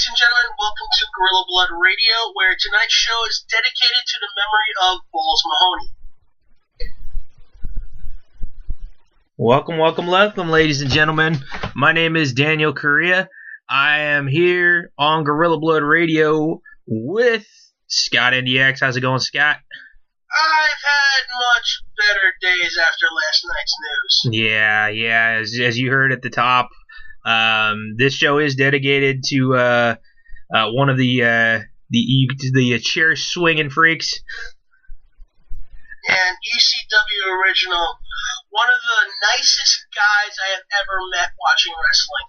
Ladies and gentlemen, welcome to Gorilla Blood Radio, where tonight's show is dedicated to the memory of Balls Mahoney. Welcome, ladies and gentlemen. My name is Daniel Correa. I am here on Gorilla Blood Radio with Scott NDX. How's it going, Scott? I've had much better days after last night's news. Yeah. As you heard at the top, this show is dedicated to one of the chair swinging freaks. And ECW original, one of the nicest guys I have ever met watching wrestling.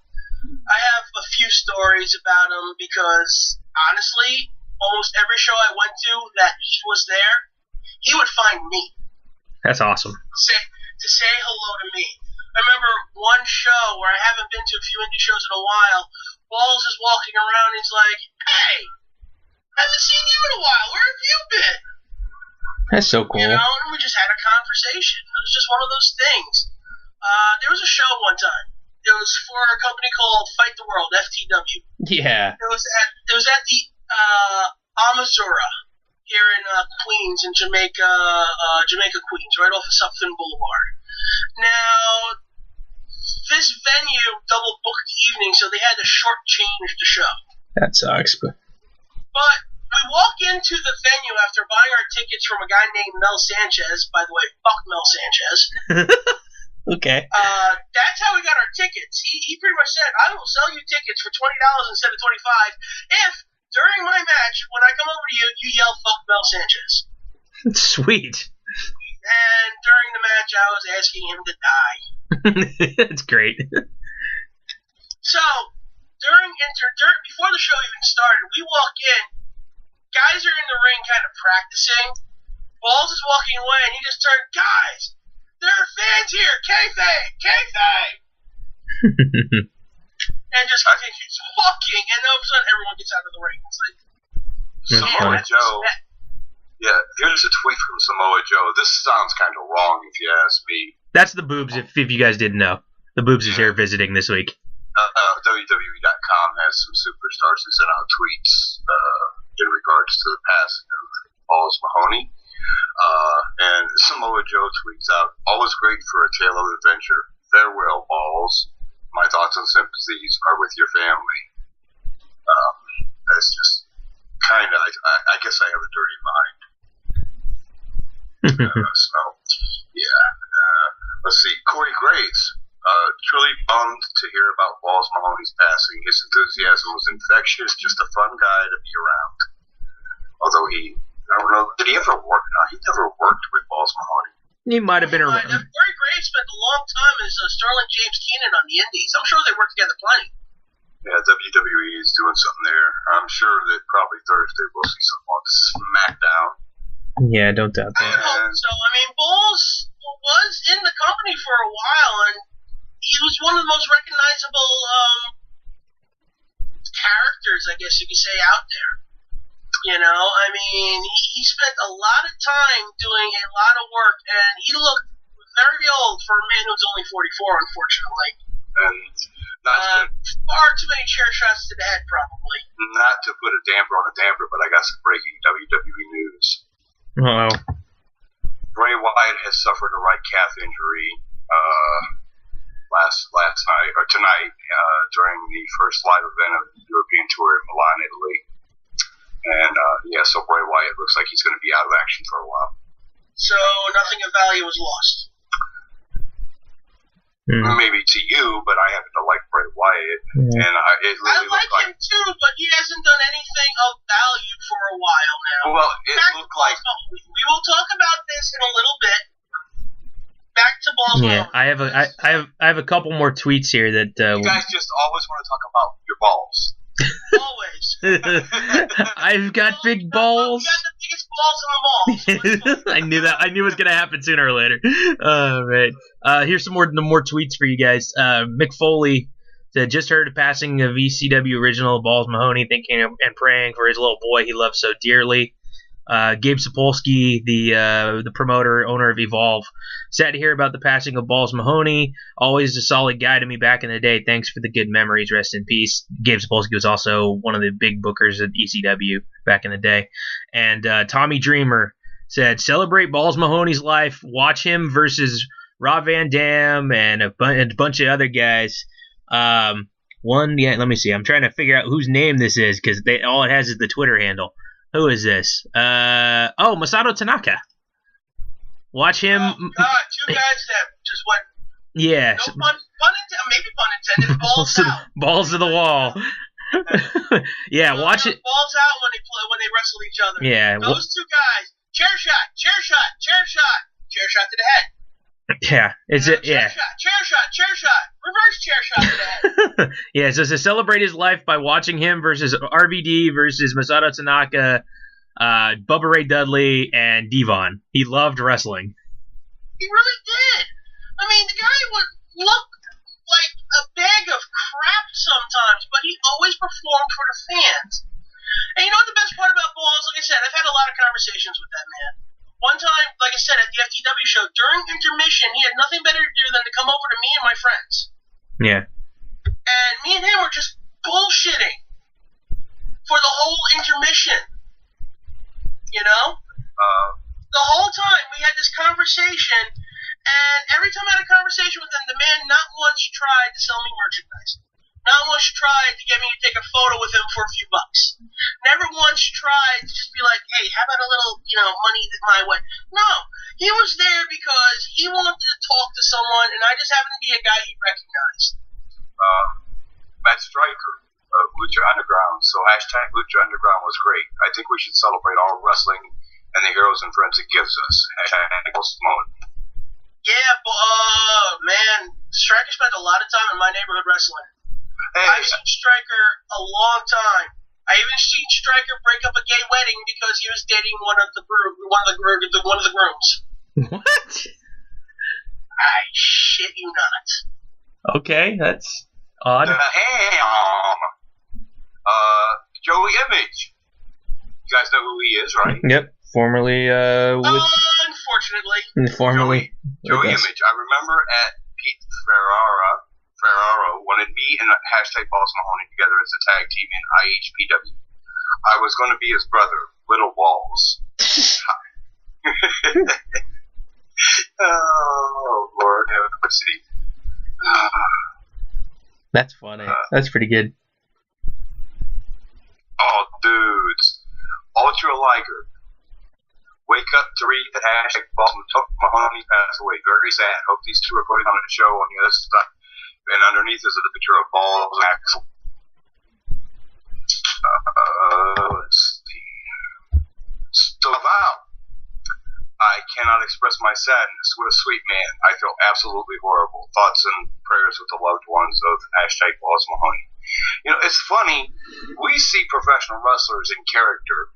I have a few stories about him because, honestly, almost every show I went to that he was there, he would find me. That's awesome. To say hello to me. I remember one show where I haven't been to a few indie shows in a while. Balls is walking around and he's like, "Hey, I haven't seen you in a while. Where have you been?" That's so cool. You know, and we just had a conversation. It was just one of those things. There was a show one time. It was for a company called Fight the World, FTW. Yeah. It was at the Amazura here in Queens, in Jamaica, Queens, right off of Suffolk Boulevard. Now, this venue double booked the evening, so they had to shortchange the show. That sucks, but we walk into the venue after buying our tickets from a guy named Mel Sanchez. By the way, fuck Mel Sanchez. Okay. That's how we got our tickets. He pretty much said, "I will sell you tickets for $20 instead of $25 if during my match, when I come over to you, you yell fuck Mel Sanchez." Sweet. And during the match, I was asking him to die. That's great. So before the show even started, we walk in. Guys are in the ring kind of practicing. Balls is walking away, and he just turned, "Guys, there are fans here. Kayfabe. And just continues walking, and all of a sudden everyone gets out of the ring. It's like, Samoa Joe. Yeah, here's a tweet from Samoa Joe. This sounds kind of wrong if you ask me. That's the boobs, if you guys didn't know. The boobs is here visiting this week. WWE.com has some superstars who sent out tweets in regards to the passing of Balls Mahoney. And Samoa Joe tweets out, "All is great for a tale of adventure. Farewell, Balls. My thoughts and sympathies are with your family." That's just kind of, I guess I have a dirty mind. Let's see. Corey Graves, truly bummed to hear about Balls Mahoney's passing. His enthusiasm was infectious, just a fun guy to be around. Although I don't know, did he ever work? No, he never worked with Balls Mahoney. He might have been around. Corey Graves spent a long time as Sterling James Keenan on the Indies. I'm sure they worked together plenty. Yeah, WWE is doing something there. I'm sure that probably Thursday we'll see something on SmackDown. Yeah, don't doubt that. I hope so. I mean, Balls was in the company for a while, and he was one of the most recognizable characters, I guess you could say, out there. You know, I mean, he spent a lot of time doing a lot of work, and he looked very old for a man who's only 44, unfortunately. And far too many chair shots to the head, probably. Not to put a damper on a damper, but I got some breaking WWE news. Uh-oh. Bray Wyatt has suffered a right calf injury last night or tonight during the first live event of the European Tour in Milan, Italy. And so Bray Wyatt looks like he's going to be out of action for a while. So nothing of value was lost. Maybe to you, but I happen to like Bray Wyatt, and I like him too, but he hasn't done anything of value for a while now. Well, it looked like we will talk about this in a little bit. Back to Balls Mahoney. Yeah, I have a couple more tweets here that you guys just always want to talk about your balls. Always. I've got big balls. You got the biggest balls in the mall. I knew that. I knew it was gonna happen sooner or later. All right. Here's some more tweets for you guys. Mick Foley said, "Just heard the passing of ECW original Balls Mahoney, thinking and praying for his little boy he loves so dearly." Gabe Sapolsky, the promoter, owner of Evolve. Sad to hear about the passing of Balls Mahoney. Always a solid guy to me back in the day. Thanks for the good memories. Rest in peace. Gabe Sapolsky was also one of the big bookers at ECW back in the day. And Tommy Dreamer said, celebrate Balls Mahoney's life. Watch him versus Rob Van Dam and a bunch of other guys. Let me see. I'm trying to figure out whose name this is because all it has is the Twitter handle. Who is this? Masato Tanaka. Watch him. Oh, God, two guys that just went. Yeah. No maybe pun intended. Balls out. Balls to the wall. Yeah, watch it. Balls out when they wrestle each other. Yeah. Those two guys. Chair shot to the head. Yeah, Chair shot, reverse chair shot to the head. Yeah, so to celebrate his life by watching him versus RVD versus Masato Tanaka, Bubba Ray Dudley, and Devon. He loved wrestling. He really did. I mean, the guy would look like a bag of crap sometimes, but he always performed for the fans. And you know what the best part about Balls? Like I said, I've had a lot of conversations with that man. One time, like I said, at the FTW show, during intermission, he had nothing better to do than to come over to me and my friends. Yeah. And me and him were just bullshitting for the whole intermission. You know? The whole time we had this conversation, and every time I had a conversation with him, the man not once tried to sell me merchandise. Not once tried to get me to take a photo with him for a few bucks. Never once tried to just be like, hey, how about a little, money my way? No. He was there because he wanted to talk to someone, and I just happened to be a guy he recognized. Matt Stryker, Lucha Underground. So hashtag Lucha Underground was great. I think we should celebrate all wrestling and the heroes and friends it gives us. Hashtag Balls Mahoney. Yeah, man, Stryker spent a lot of time in my neighborhood wrestling. Hey. I've seen Stryker a long time. I even seen Stryker break up a gay wedding because he was dating one of the grooms. What? I shit you not. Okay, that's odd. Joey Image. You guys know who he is, right? Yep. Formerly Unfortunately. Formerly. Joey Image. I remember at Pete Ferraro wanted me and hashtag Balls Mahoney together as a tag team in IHPW. I was going to be his brother, Little Balls. Oh, Lord have mercy. That's funny. That's pretty good. Oh, dudes. Ultra Liger. Wake up to read that hashtag Balls Mahoney passed away. Very sad. Hope these two are putting on a show on the other side. And underneath is a picture of Balls and Axel. Let's see. So, wow. I cannot express my sadness. What a sweet man. I feel absolutely horrible. Thoughts and prayers with the loved ones of hashtag Balls Mahoney. It's funny. We see professional wrestlers in character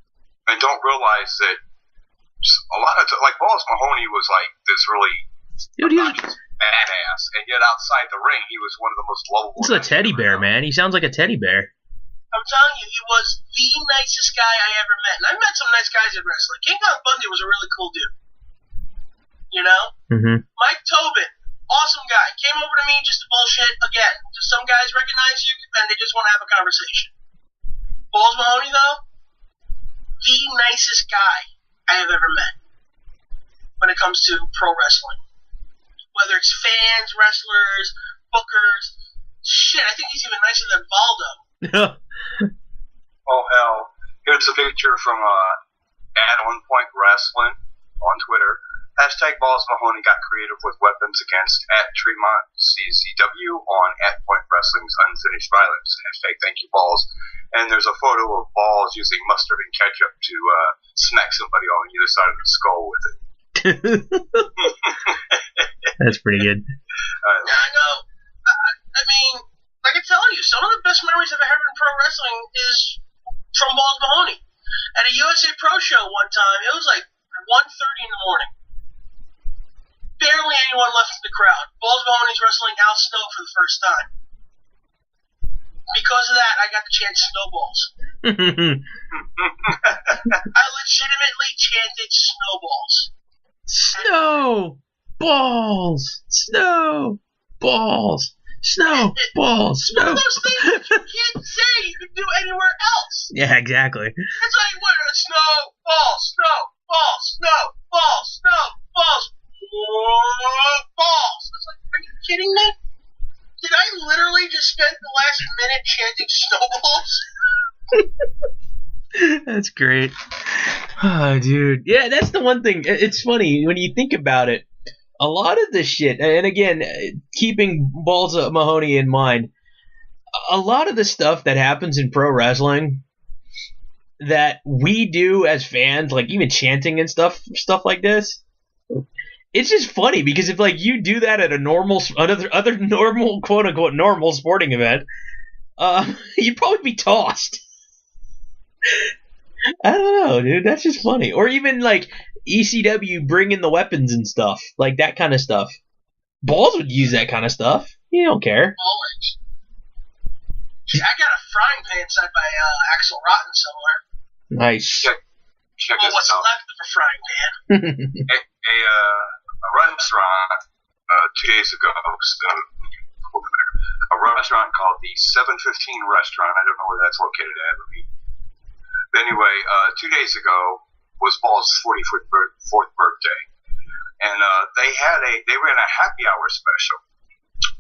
and don't realize that a lot of like Balls Mahoney was like this really badass, and yet outside the ring, he was one of the most lovable. He's a teddy bear, man. He sounds like a teddy bear. I'm telling you, he was the nicest guy I ever met. And I've met some nice guys in wrestling. King Kong Bundy was a really cool dude. Mm-hmm. Mike Tobin, awesome guy. Came over to me just to bullshit again. Just some guys recognize you, and they just want to have a conversation. Balls Mahoney, though, the nicest guy I have ever met when it comes to pro wrestling. Whether it's fans, wrestlers, bookers. Shit, I think he's even nicer than Valdo. Oh, hell. Here's a picture from at One Point Wrestling on Twitter. Hashtag Balls Mahoney got creative with weapons against at Tremont CCW on at Point Wrestling's Unfinished Violence. Hashtag Thank You Balls. And there's a photo of Balls using mustard and ketchup to smack somebody on either side of the skull with it. That's pretty good. Yeah, I know. I mean, I can tell you, some of the best memories I've ever had in pro wrestling is from Balls Mahoney. At a USA Pro show one time, it was like 1:30 in the morning. Barely anyone left in the crowd. Balls Mahoney's wrestling Al Snow for the first time. Because of that, I got to chant snowballs. I legitimately chanted snowballs. Snowballs! Snowballs! Snowballs! It's one of those things that you can't say you can do anywhere else. Yeah, exactly. It's like, what? Snowballs, snowballs, snowballs, snowballs, balls. It's like, are you kidding me? Did I literally just spend the last minute chanting snowballs? That's great. Oh, dude. Yeah, that's the one thing. It's funny when you think about it. A lot of this shit, and again, keeping Balls Mahoney in mind, a lot of the stuff that happens in pro wrestling that we do as fans, like even chanting and stuff like this, it's just funny because if like you do that at a normal, other normal, quote unquote normal sporting event, you'd probably be tossed. I don't know, dude. That's just funny. Or even like ECW bringing the weapons and stuff, like that kind of stuff. Balls would use that kind of stuff. You don't care. Always. I got a frying pan inside by Axel Rotten somewhere. Nice. Check Well, this what's out. left of a frying pan? A restaurant 2 days ago, a restaurant called the 715 Restaurant. I don't know where that's located at. But anyway, 2 days ago was Ball's 44th birthday, and they ran a happy hour special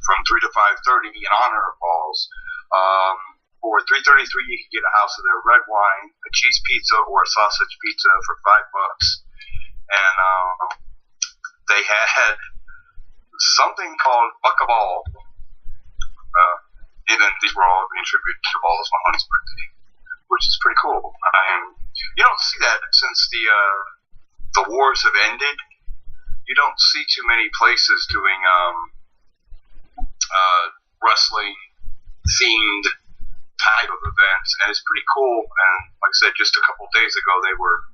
from 3 to 5:30 in honor of Balls. For $3.33, you could get a house of their red wine, a cheese pizza, or a sausage pizza for $5. And they had something called Buck a Ball. And then these were all in tribute to Balls Mahoney's birthday, which is pretty cool. You don't see that since the wars have ended. You don't see too many places doing wrestling themed type of events, and it's pretty cool. And like I said, just a couple of days ago, they were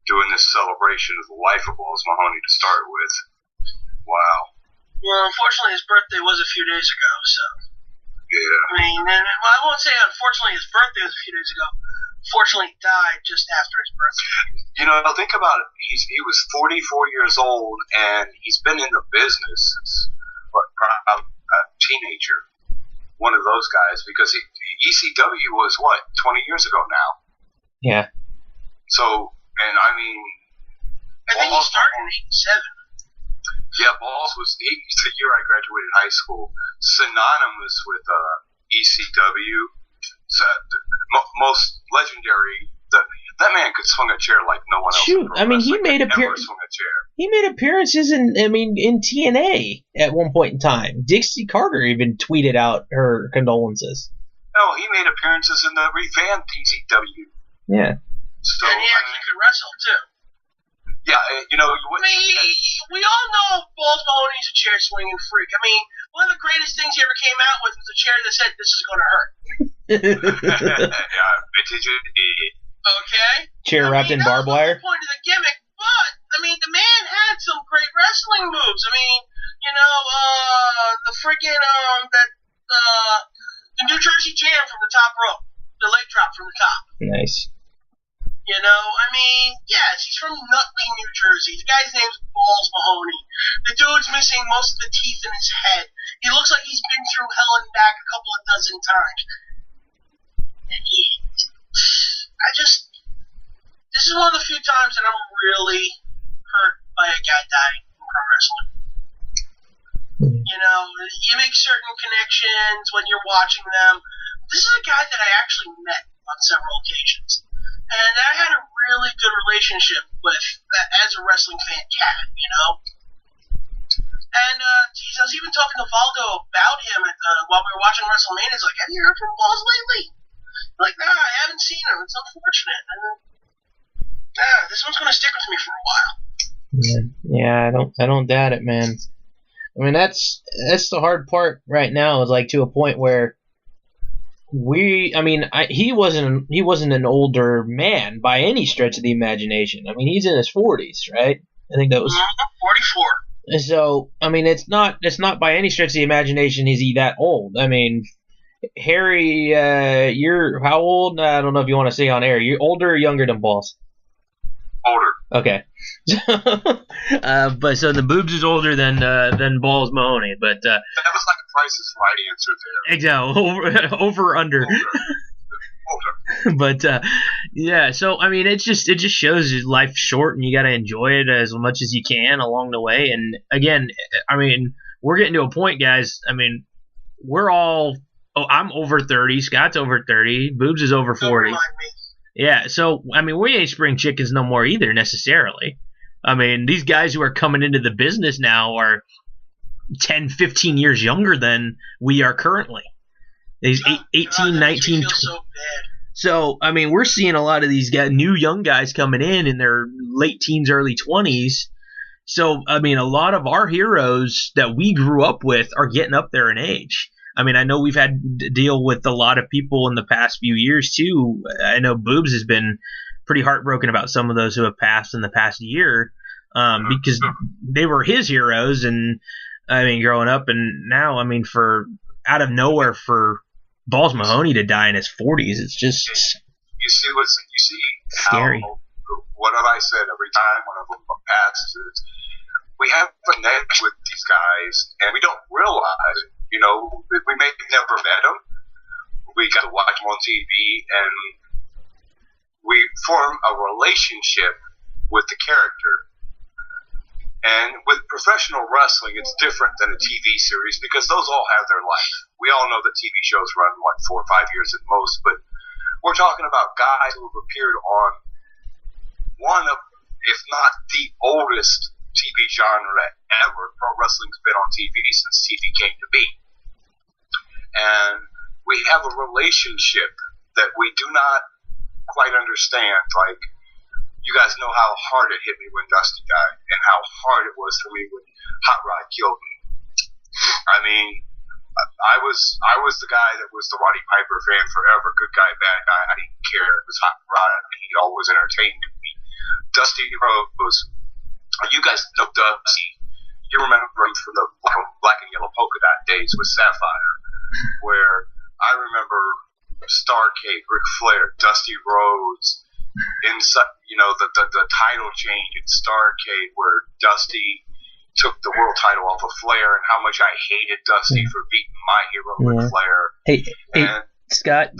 doing this celebration of the life of Balls Mahoney to start with. Wow. Well, unfortunately, his birthday was a few days ago, so. Yeah. I mean, well, I won't say unfortunately his birthday was a few days ago. Fortunately, he died just after his birthday. You know, think about it. He was 44 years old, and he's been in the business since, probably a teenager. One of those guys, because ECW was, 20 years ago now? Yeah. So, and I mean... I think he started in 87. Yeah, Balls was the year I graduated high school, synonymous with ECW. So, most legendary. That man could swing a chair like no one else. Shoot, I mean, he made He made appearances in TNA at one point in time. Dixie Carter even tweeted out her condolences. No, he made appearances in the revamped ECW. Yeah. So, and he actually could wrestle too. Yeah, you know. We all know Balls Mahoney's a chair swinging freak. I mean, one of the greatest things he ever came out with was a chair that said, "This is going to hurt." Okay. Chair wrapped in barbed wire. That was the point of the gimmick, but I mean, the man had some great wrestling moves. I mean, you know, the freaking the New Jersey Jam from the top rope, the leg drop from the top. Nice. You know, I mean, yes, he's from Nutley, New Jersey. The guy's name's Balls Mahoney. The dude's missing most of the teeth in his head. He looks like he's been through hell and back a couple of dozen times. This is one of the few times that I'm really hurt by a guy dying in pro wrestling. You know, you make certain connections when you're watching them. This is a guy that I actually met on several occasions. And I had a really good relationship with, as a wrestling fan can, you know? And, geez, I was even talking to Valdo about him while we were watching WrestleMania. He's like, have you heard from Balls lately? I'm like, nah, I haven't seen him. It's unfortunate. And, this one's going to stick with me for a while. Yeah, I don't doubt it, man. I mean, that's the hard part right now, is like to a point where he wasn't an older man by any stretch of the imagination. I mean, he's in his 40s, right? I think that was 44. So, I mean, it's not by any stretch of the imagination is he that old. I mean, Harry, you're how old? I don't know if you want to say on air. You're older or younger than Balls? Older. Okay. But so the boobs is older than Balls Mahoney, but that was like a Price is Right answer there. Exactly. Over under. Older. But yeah, so I mean, it just shows you life's short and you got to enjoy it as much as you can along the way. And again, I mean, we're getting to a point, guys. I mean, we're all. Oh, I'm over 30. Scott's over 30. Boobs is over 40. Yeah, so, I mean, we ain't spring chickens no more either, necessarily. I mean, these guys who are coming into the business now are 10, 15 years younger than we are currently. These 18, 19, 20. So, I mean, we're seeing a lot of these new young guys coming in their late teens, early 20s. So, I mean, a lot of our heroes that we grew up with are getting up there in age. I mean, I know we've had to deal with a lot of people in the past few years, too. I know Boobs has been pretty heartbroken about some of those who have passed in the past year because they were his heroes. And, I mean, growing up, and now, I mean, for out of nowhere for Balls Mahoney to die in his 40s, it's just you see scary. What have I said every time one of them passes is we have a connect with these guys, and we don't realize it. You know, we may have never met them. We got to watch them on TV, and we form a relationship with the character. And with professional wrestling, it's different than a TV series because those all have their life. We all know that TV shows run, 4 or 5 years at most, but we're talking about guys who have appeared on one of, if not the oldest TV genre ever. Pro wrestling's been on TV since TV came to be. And we have a relationship that we do not quite understand. Like, you guys know how hard it hit me when Dusty died and how hard it was for me when Hot Rod killed me. I mean, I was the guy that was the Roddy Piper fan forever. Good guy, bad guy. I didn't care. It was Hot Rod, and he always entertained me. Dusty Rose, you guys know Dusty. You remember him from the black and yellow polka dot days with Sapphire, where I remember Starcade, Ric Flair, Dusty Rhodes, in the title change in Starcade where Dusty took the world title off of Flair, and how much I hated Dusty for beating my hero Ric Flair. Hey, Scott,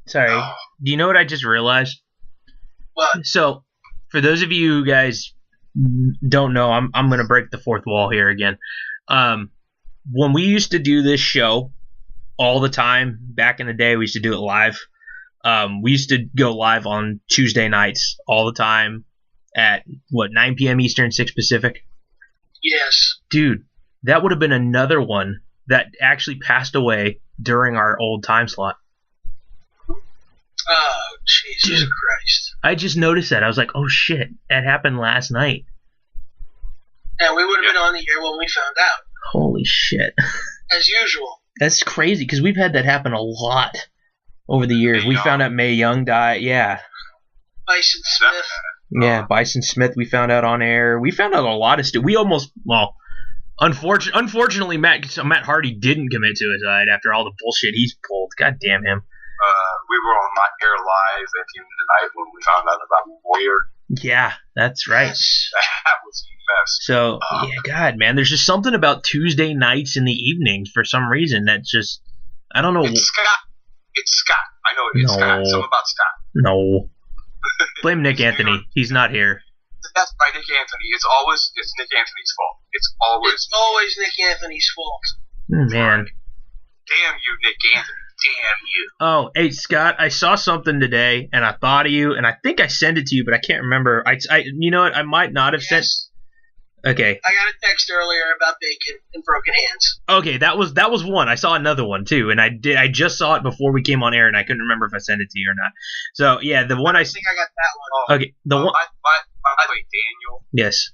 sorry. Do you know what I just realized? What? So, for those of you guys don't know, I'm going to break the fourth wall here again. When we used to do this show all the time, back in the day, we used to do it live. We used to go live on Tuesday nights all the time at, 9 p.m. Eastern, 6 Pacific? Yes. Dude, that would have been another one that actually passed away during our old time slot. Oh, Jesus Christ. I just noticed that. I was like, oh, shit, that happened last night. And we would have been on the air when we found out. Holy shit. As usual. That's crazy, because we've had that happen a lot over the years. We found out Mae Young died. Yeah. Bison Smith. Yeah, Bison Smith we found out on air. We found out a lot of stuff. We almost, unfortunately, Matt Hardy didn't commit suicide after all the bullshit he's pulled. God damn him. We were on my air live at the end of the night when we found out about Warrior. Yeah, that's right. That was a mess. So, yeah, God, man, there's just something about Tuesday nights in the evenings for some reason that just, I don't know. It's Scott. I know it's Scott. Something about Scott. No. Blame Nick Anthony. He's not here. That's right, Nick Anthony. It's Nick Anthony's fault. It's always Nick Anthony's fault. Man. Damn you, Nick Anthony. Damn you. Oh, hey, Scott, I saw something today, and I thought of you, and I think I sent it to you, but I can't remember. You know what? I might not have sent. Okay. I got a text earlier about bacon and broken hands. Okay, that was one. I saw another one too, and I just saw it before we came on air, and I couldn't remember if I sent it to you or not. So yeah, the one I think I got that one. Okay, the one. By the way, Daniel. Yes.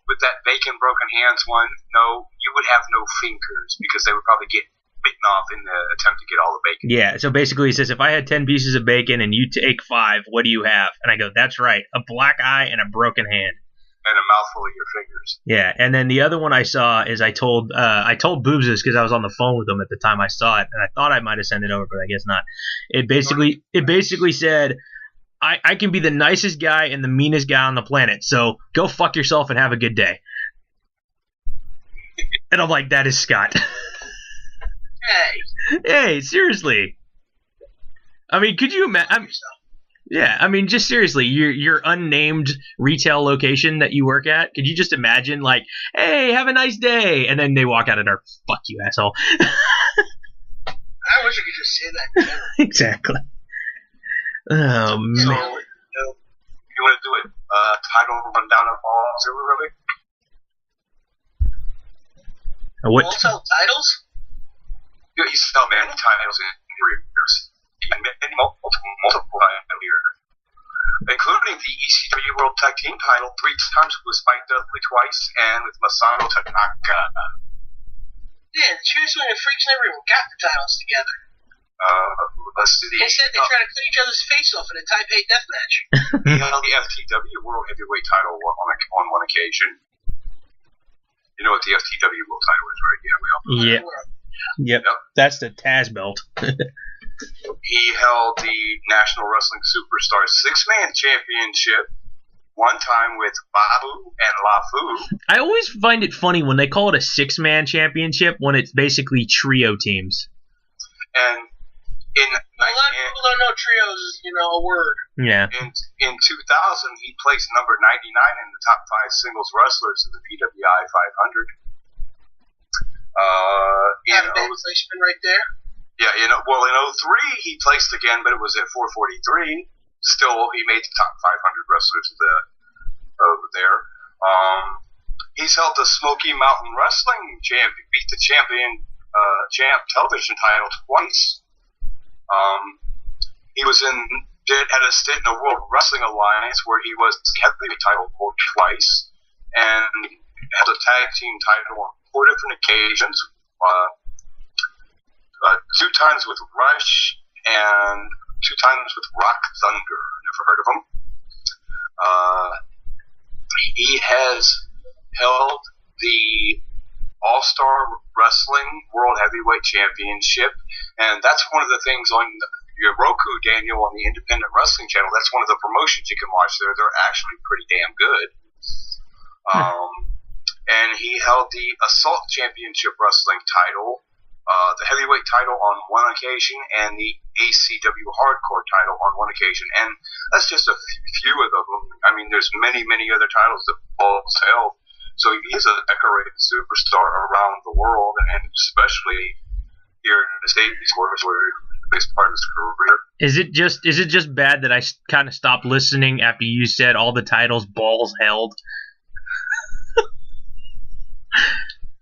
With that bacon broken hands one, no, you would have no fingers because they would probably get bitten off in the attempt to get all the bacon. Yeah. So basically, he says, if I had 10 pieces of bacon and you take 5, what do you have? And I go, that's right, a black eye and a broken hand. and a mouthful of your fingers. Yeah, and then the other one I saw is I told Boobs this because I was on the phone with him at the time I saw it, and I thought I might have sent it over, but I guess not. It basically said, I can be the nicest guy and the meanest guy on the planet, so go fuck yourself and have a good day. And I'm like, that is Scott. Hey, seriously. I mean, could you imagine? Yeah, I mean, just seriously, your unnamed retail location that you work at, could you just imagine, like, hey, have a nice day, and then they walk out of there, fuck you, asshole. I wish I could just say that. Exactly. Oh, man. So, you want to do it? Title rundown of Balls, really? What? Balls sell titles? You sell many titles in years. Multiple titles here, including the ECW World Tag Team title 3 times with Spike Dudley twice, and with Masato Tanaka. Yeah, the Cheers and Freaks never even got the titles together. Let's see. Instead, they try to cut each other's face off in a Taipei death match. He held the FTW World Heavyweight title on one occasion. You know what the FTW World title is, right? Yeah, we all know. Yeah. Yep. That's the Taz belt. He held the National Wrestling Superstar 6-Man Championship one time with Babu and LaFu. I always find it funny when they call it a 6-man championship when it's basically trio teams. And in a lot of people don't know trios is, a word. Yeah. In 2000, he placed number 99 in the top 5 singles wrestlers in the PWI 500. Not a bad placement right there. Yeah, in 03 he placed again, but it was at 443. Still, he made the top 500 wrestlers over there. He's held the Smoky Mountain Wrestling champion, beat the champ television title twice. He had a stint in the World Wrestling Alliance where he was heavyweight title holder twice, and held a tag team title on 4 different occasions. 2 times with Rush and 2 times with Rock Thunder. Never heard of him. He has held the All-Star Wrestling World Heavyweight Championship, and that's one of the things on your Roku, Daniel, on the Independent Wrestling Channel. That's one of the promotions you can watch there. They're actually pretty damn good. And he held the Assault Championship Wrestling title, the heavyweight title on one occasion, and the ACW Hardcore title on one occasion. And that's just a few of them. I mean, there's many, many other titles that Balls held. So he is a decorated superstar around the world, and especially here in the States, where the biggest part of his career. Is it just bad that I kind of stopped listening after you said all the titles Balls held?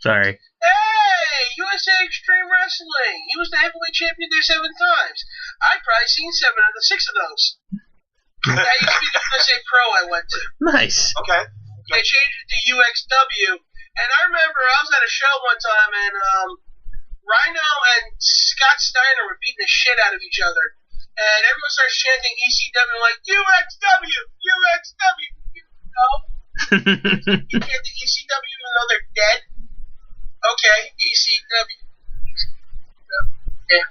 Sorry. Hey, USA Extreme Wrestling. He was the heavyweight champion there 7 times. I've probably seen 6 of those. That used to be the USA Pro I went to. Nice. Okay. They changed it to UXW, and I remember I was at a show one time, and Rhino and Scott Steiner were beating the shit out of each other, and everyone starts chanting ECW like UXW, UXW. You chant the ECW even though they're dead. Okay, ECW. Yeah.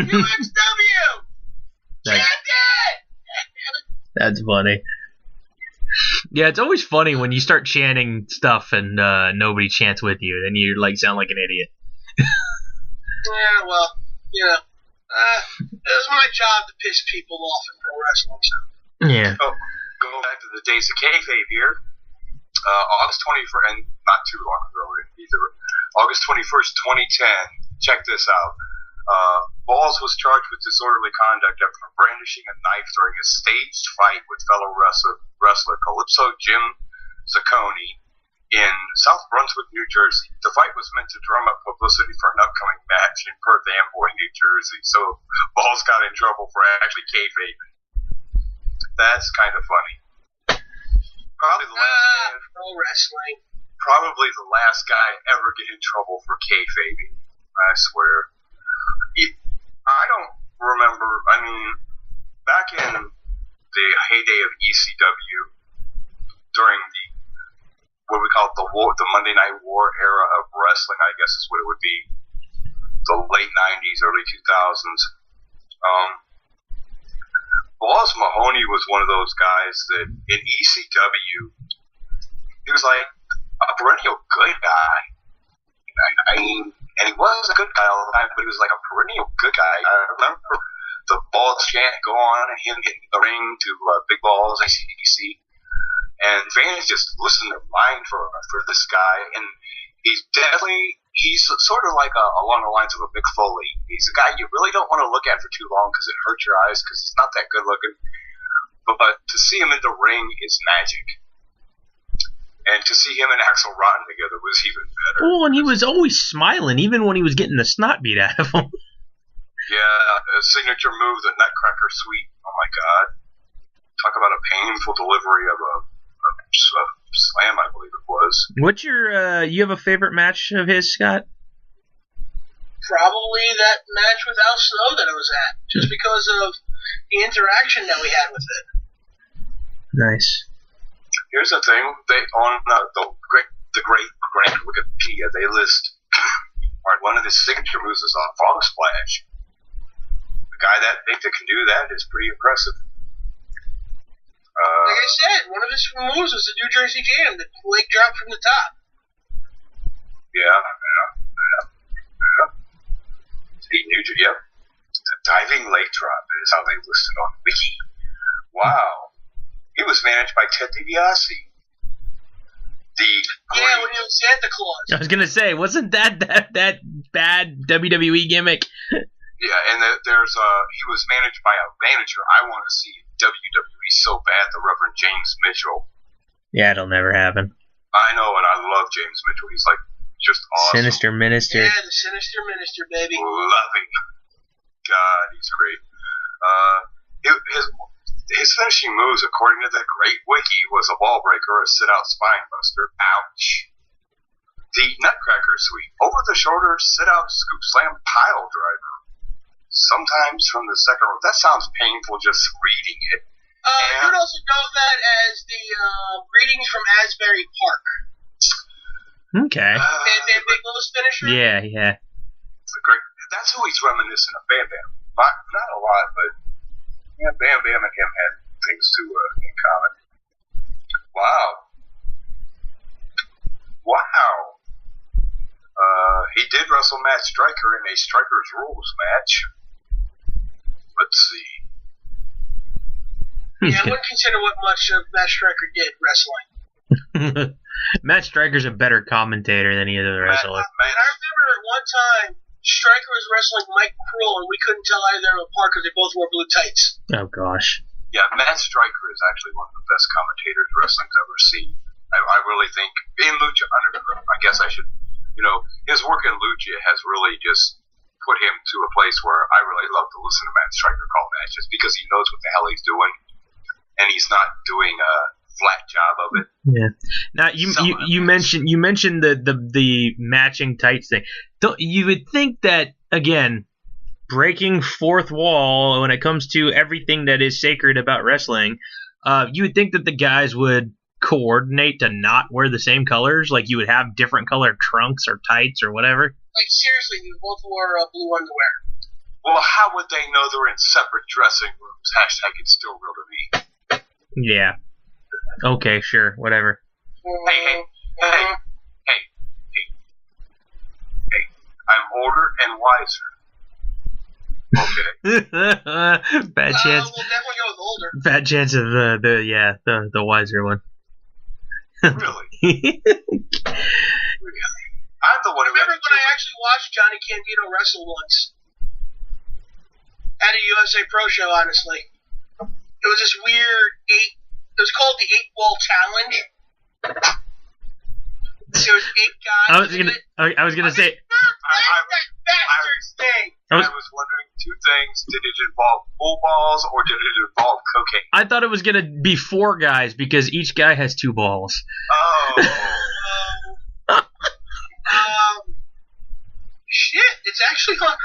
UXW. Chant it. That's funny. Yeah, it's always funny when you start chanting stuff and nobody chants with you, then you sound like an idiot. Yeah, well, it was my job to piss people off in pro wrestling. So. Yeah. Oh, going back to the days of kayfabe here, August 21st, and not too long ago either. August 21st, 2010. Check this out. Balls was charged with disorderly conduct after brandishing a knife during a staged fight with fellow wrestler Calypso Jim Zacconi in South Brunswick, New Jersey. The fight was meant to drum up publicity for an upcoming match in Perth Amboy, New Jersey. So Balls got in trouble for actually kayfabing. That's kind of funny. Probably the last pro wrestling. Probably the last guy ever get in trouble for kayfabing. I swear. I don't remember. I mean, back in the heyday of ECW, during the what we call it, the Monday Night War era of wrestling, I guess is what it would be. The late 90s, early 2000s. Balls Mahoney was one of those guys that in ECW, he was like a perennial good guy. I mean, and he was a good guy all the time, but he was like a perennial good guy. I remember the Balls chant go on and him getting the ring to Big Balls, ACDC. And fans just listen to mind for this guy. And he's sort of like along the lines of a Mick Foley. He's a guy you really don't want to look at for too long because it hurts your eyes because he's not that good looking. But to see him in the ring is magic. And to see him and Axl Rotten together was even better. Oh, and he was always smiling, even when he was getting the snot beat out of him. Yeah, his signature move, the Nutcracker Sweep. Oh my God! Talk about a painful delivery of a slam, I believe it was. What's your? You have a favorite match of his, Scott? Probably that match with Al Snow that I was at, just because of the interaction that we had with it. Nice. Here's the thing: they on the great Wikipedia, they list one of his signature moves is on Frog Splash. A guy that big that can do that is pretty impressive. Like I said, one of his moves was the New Jersey Jam, the leg drop from the top. Yeah. Yep. The diving leg drop is how they listed on Wiki. Wow. He was managed by Ted DiBiase. When he was Santa Claus. I was gonna say, wasn't that bad WWE gimmick? Yeah, and he was managed by a manager I want to see in WWE so bad, the Reverend James Mitchell. Yeah, it'll never happen. I know, and I love James Mitchell. He's like just awesome. Sinister Minister. Yeah, the Sinister Minister, baby. Love him. God, he's great. His finishing moves, according to the great wiki, was a ball breaker, a sit-out spine buster. Ouch. The Nutcracker Sweep, over-the-shoulder sit-out scoop slam pile driver. Sometimes from the second row. That sounds painful just reading it. You would also know that as the greetings from Asbury Park. Okay. Big Lou's finisher? Yeah. That's who he's reminiscent of. Bam Bam. Not a lot, but yeah, Bam Bam and him had things in common. Wow. He did wrestle Matt Striker in a Striker's Rules match. Let's see. Yeah, I wouldn't consider what much of Matt Striker did wrestling. Matt Striker's a better commentator than either wrestler. I remember at one time Striker was wrestling Mike Krull, and we couldn't tell either of them apart because they both wore blue tights. Oh gosh. Yeah, Matt Striker is actually one of the best commentators wrestling's ever seen. I really think in Lucha Underground, I guess I should, his work in Lucha has really just put him to a place where I really love to listen to Matt Striker call matches because he knows what the hell he's doing, and he's not doing a flat job of it. Yeah. Now you mentioned the matching tights thing. You would think that again, breaking fourth wall when it comes to everything that is sacred about wrestling, you would think that the guys would coordinate to not wear the same colors. Like you would have different colored trunks or tights or whatever. Like seriously, you both wore blue underwear. Well, how would they know they're in separate dressing rooms? # it's still real to me. Yeah. Okay, sure, whatever. Hey. I'm older and wiser. Okay. Bad chance. We'll definitely go with older. Bad chance of the wiser one. Really? Really? I'm the one who remember when I actually watched Johnny Candido wrestle once at a USA Pro show, honestly. It was this weird it was called the 8-Ball Challenge. There was 8 guys. I was gonna say. I was wondering 2 things. Did it involve bull balls or did it involve cocaine? I thought it was gonna be 4 guys because each guy has 2 balls. Oh. Shit, it's actually on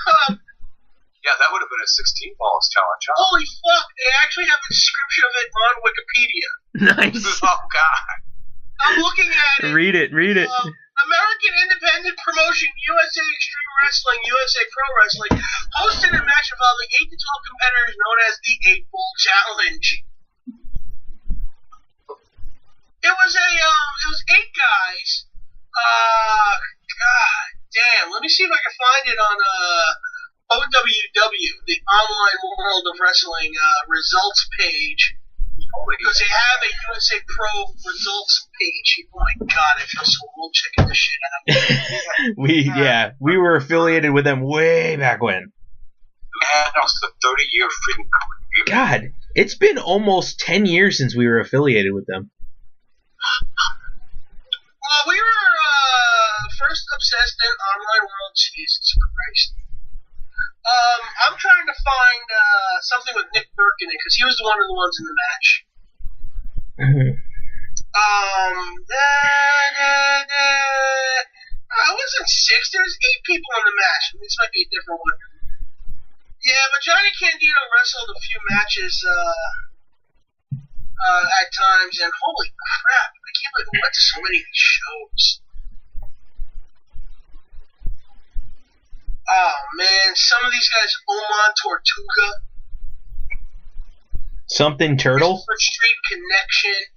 yeah, that would have been a 16 balls challenge. Huh? Holy fuck, they actually have a description of it on Wikipedia. Nice. Oh, God. I'm looking at it. Read it. American Independent Promotion, USA Extreme Wrestling, USA Pro Wrestling, hosted a match involving 8 to 12 competitors known as the 8-Ball Challenge. It was 8 guys. God damn. Let me see if I can find it on OWW, the Online World of Wrestling results page. Because they have a USA Pro results page. Oh my god, I feel so old checking this shit out. We were affiliated with them way back when. Man, that was the 30-year freaking career. God, it's been almost 10 years since we were affiliated with them. Well, we were first obsessed in Online World. Jesus Christ. I'm trying to find something with Nick Burke in it because he was one of the ones in the match. Mm-hmm. I wasn't 6. There was 8 people in the match. This might be a different one. Yeah, but Johnny Candido wrestled a few matches at times, and holy crap, I can't believe we went to so many of these shows. Oh man, some of these guys, Oman Tortuga, something Turtle, Christopher Street Connection,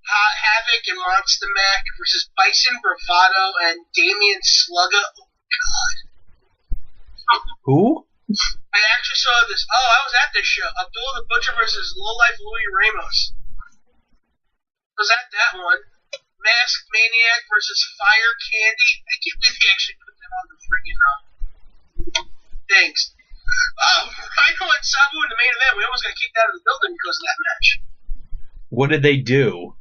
Havoc and Monster Mac versus Bison Bravado and Damian Slugger. Oh god. Who? I actually saw this. Oh, I was at this show. Abdullah the Butcher versus Lowlife Louis Ramos. Was at that one. Masked Maniac versus Fire Candy. I can't believe they actually put that on the friggin' things. Rhino and Sabu in the main event. We almost got kicked out of the building because of that match. What did they do?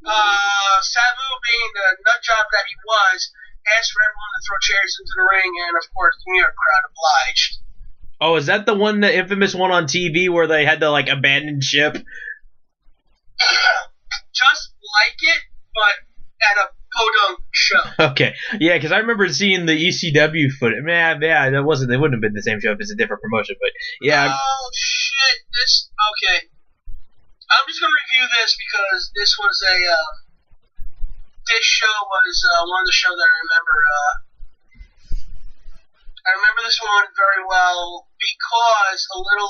Sabu, being the nut job that he was, asked for everyone to throw chairs into the ring, and of course the New York crowd obliged. Oh, is that the one, the infamous one on TV where they had to like abandon ship? Just like it, but at a podunk show. Okay, yeah, because I remember seeing the ECW footage. Man, yeah, that wasn't. It wouldn't have been the same show if it's a different promotion, but yeah. Oh shit! Okay. I'm just gonna review this because this was this show was one of the shows that I remember. I remember this one very well because a little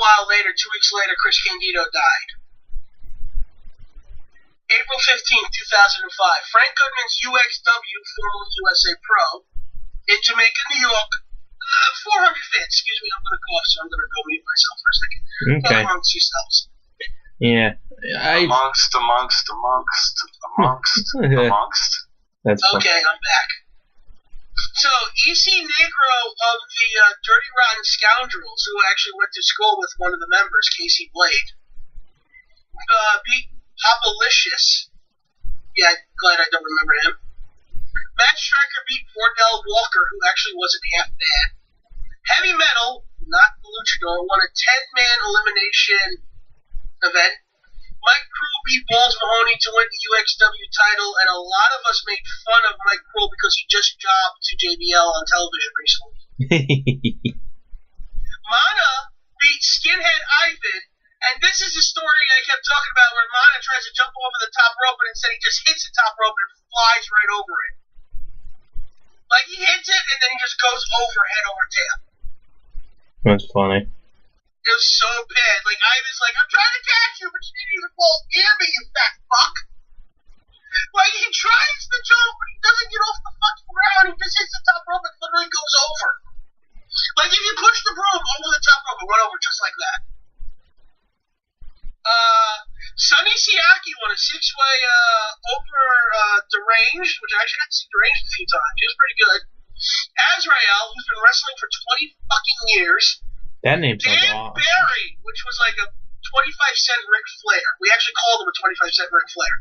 while later, 2 weeks later, Chris Candido died. April 15, 2005. Frank Goodman's UXW, formerly USA Pro, in Jamaica, New York. 400 fans. Excuse me, I'm going to cough, so I'm going to go mute myself for a second. Okay. Amongst yourselves. Yeah. Amongst. That's fun. Okay, I'm back. So, E.C. Negro of the Dirty Rotten Scoundrels, who actually went to school with one of the members, Casey Blade, beat Popalicious. Yeah, glad I don't remember him. Matt Striker beat Wardell Walker, who actually wasn't half bad. Heavy Metal, not the Luchador, won a 10-man elimination event. Mike Crew beat Balls Mahoney to win the UXW title, and a lot of us made fun of Mike Crew because he just jobbed to JBL on television recently. Mana beat Skinhead Ivan, and this is the story I kept talking about where Mana tries to jump over the top rope, and instead he just hits the top rope and flies right over it. Like, he hits it, and then he just goes over head over tail. That's funny. It was so bad. Like, Ivan's like, I'm trying to catch you, but you didn't even fall near me, you fat fuck. Like, he tries to jump, but he doesn't get off the fucking ground. He just hits the top rope and literally goes over. Like, if you push the broom over the top rope, it went over just like that. Sonny Siaki won a 6-way over Deranged, which I actually got to see Deranged a few times. He was pretty good. Azrael, who's been wrestling for 20 fucking years. That name sounds Dan awesome. Barry, which was like a 25-cent Ric Flair. We actually called him a 25-cent Ric Flair.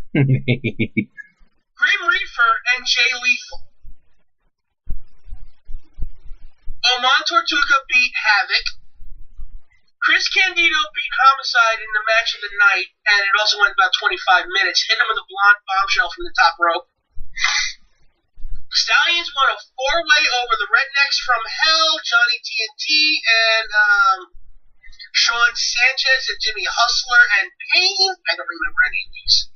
Grim Reaper and Jay Lethal. Oman Tortuga beat Havoc. Chris Candido beat Homicide in the match of the night, and it also went about 25 minutes. Hit him with a blonde bombshell from the top rope. Stallions won a 4-way over the Rednecks from Hell, Johnny TNT, and Sean Sanchez and Jimmy Hustler and Payne. I don't remember any of these.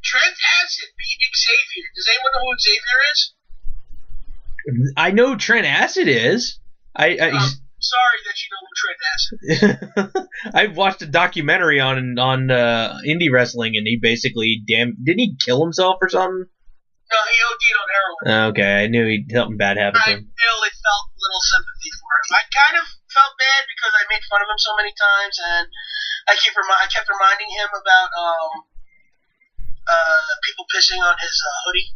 Trent Acid beat Xavier. Does anyone know who Xavier is? I know Trent Acid is. Sorry that you know who Trent Acid is. I've watched a documentary on indie wrestling, and he basically didn't he kill himself or something? No, he OD'd on heroin. Okay, I knew something bad happened to him. I really felt a little sympathy for him. I kind of felt bad because I made fun of him so many times, and I kept reminding him about people pissing on his hoodie.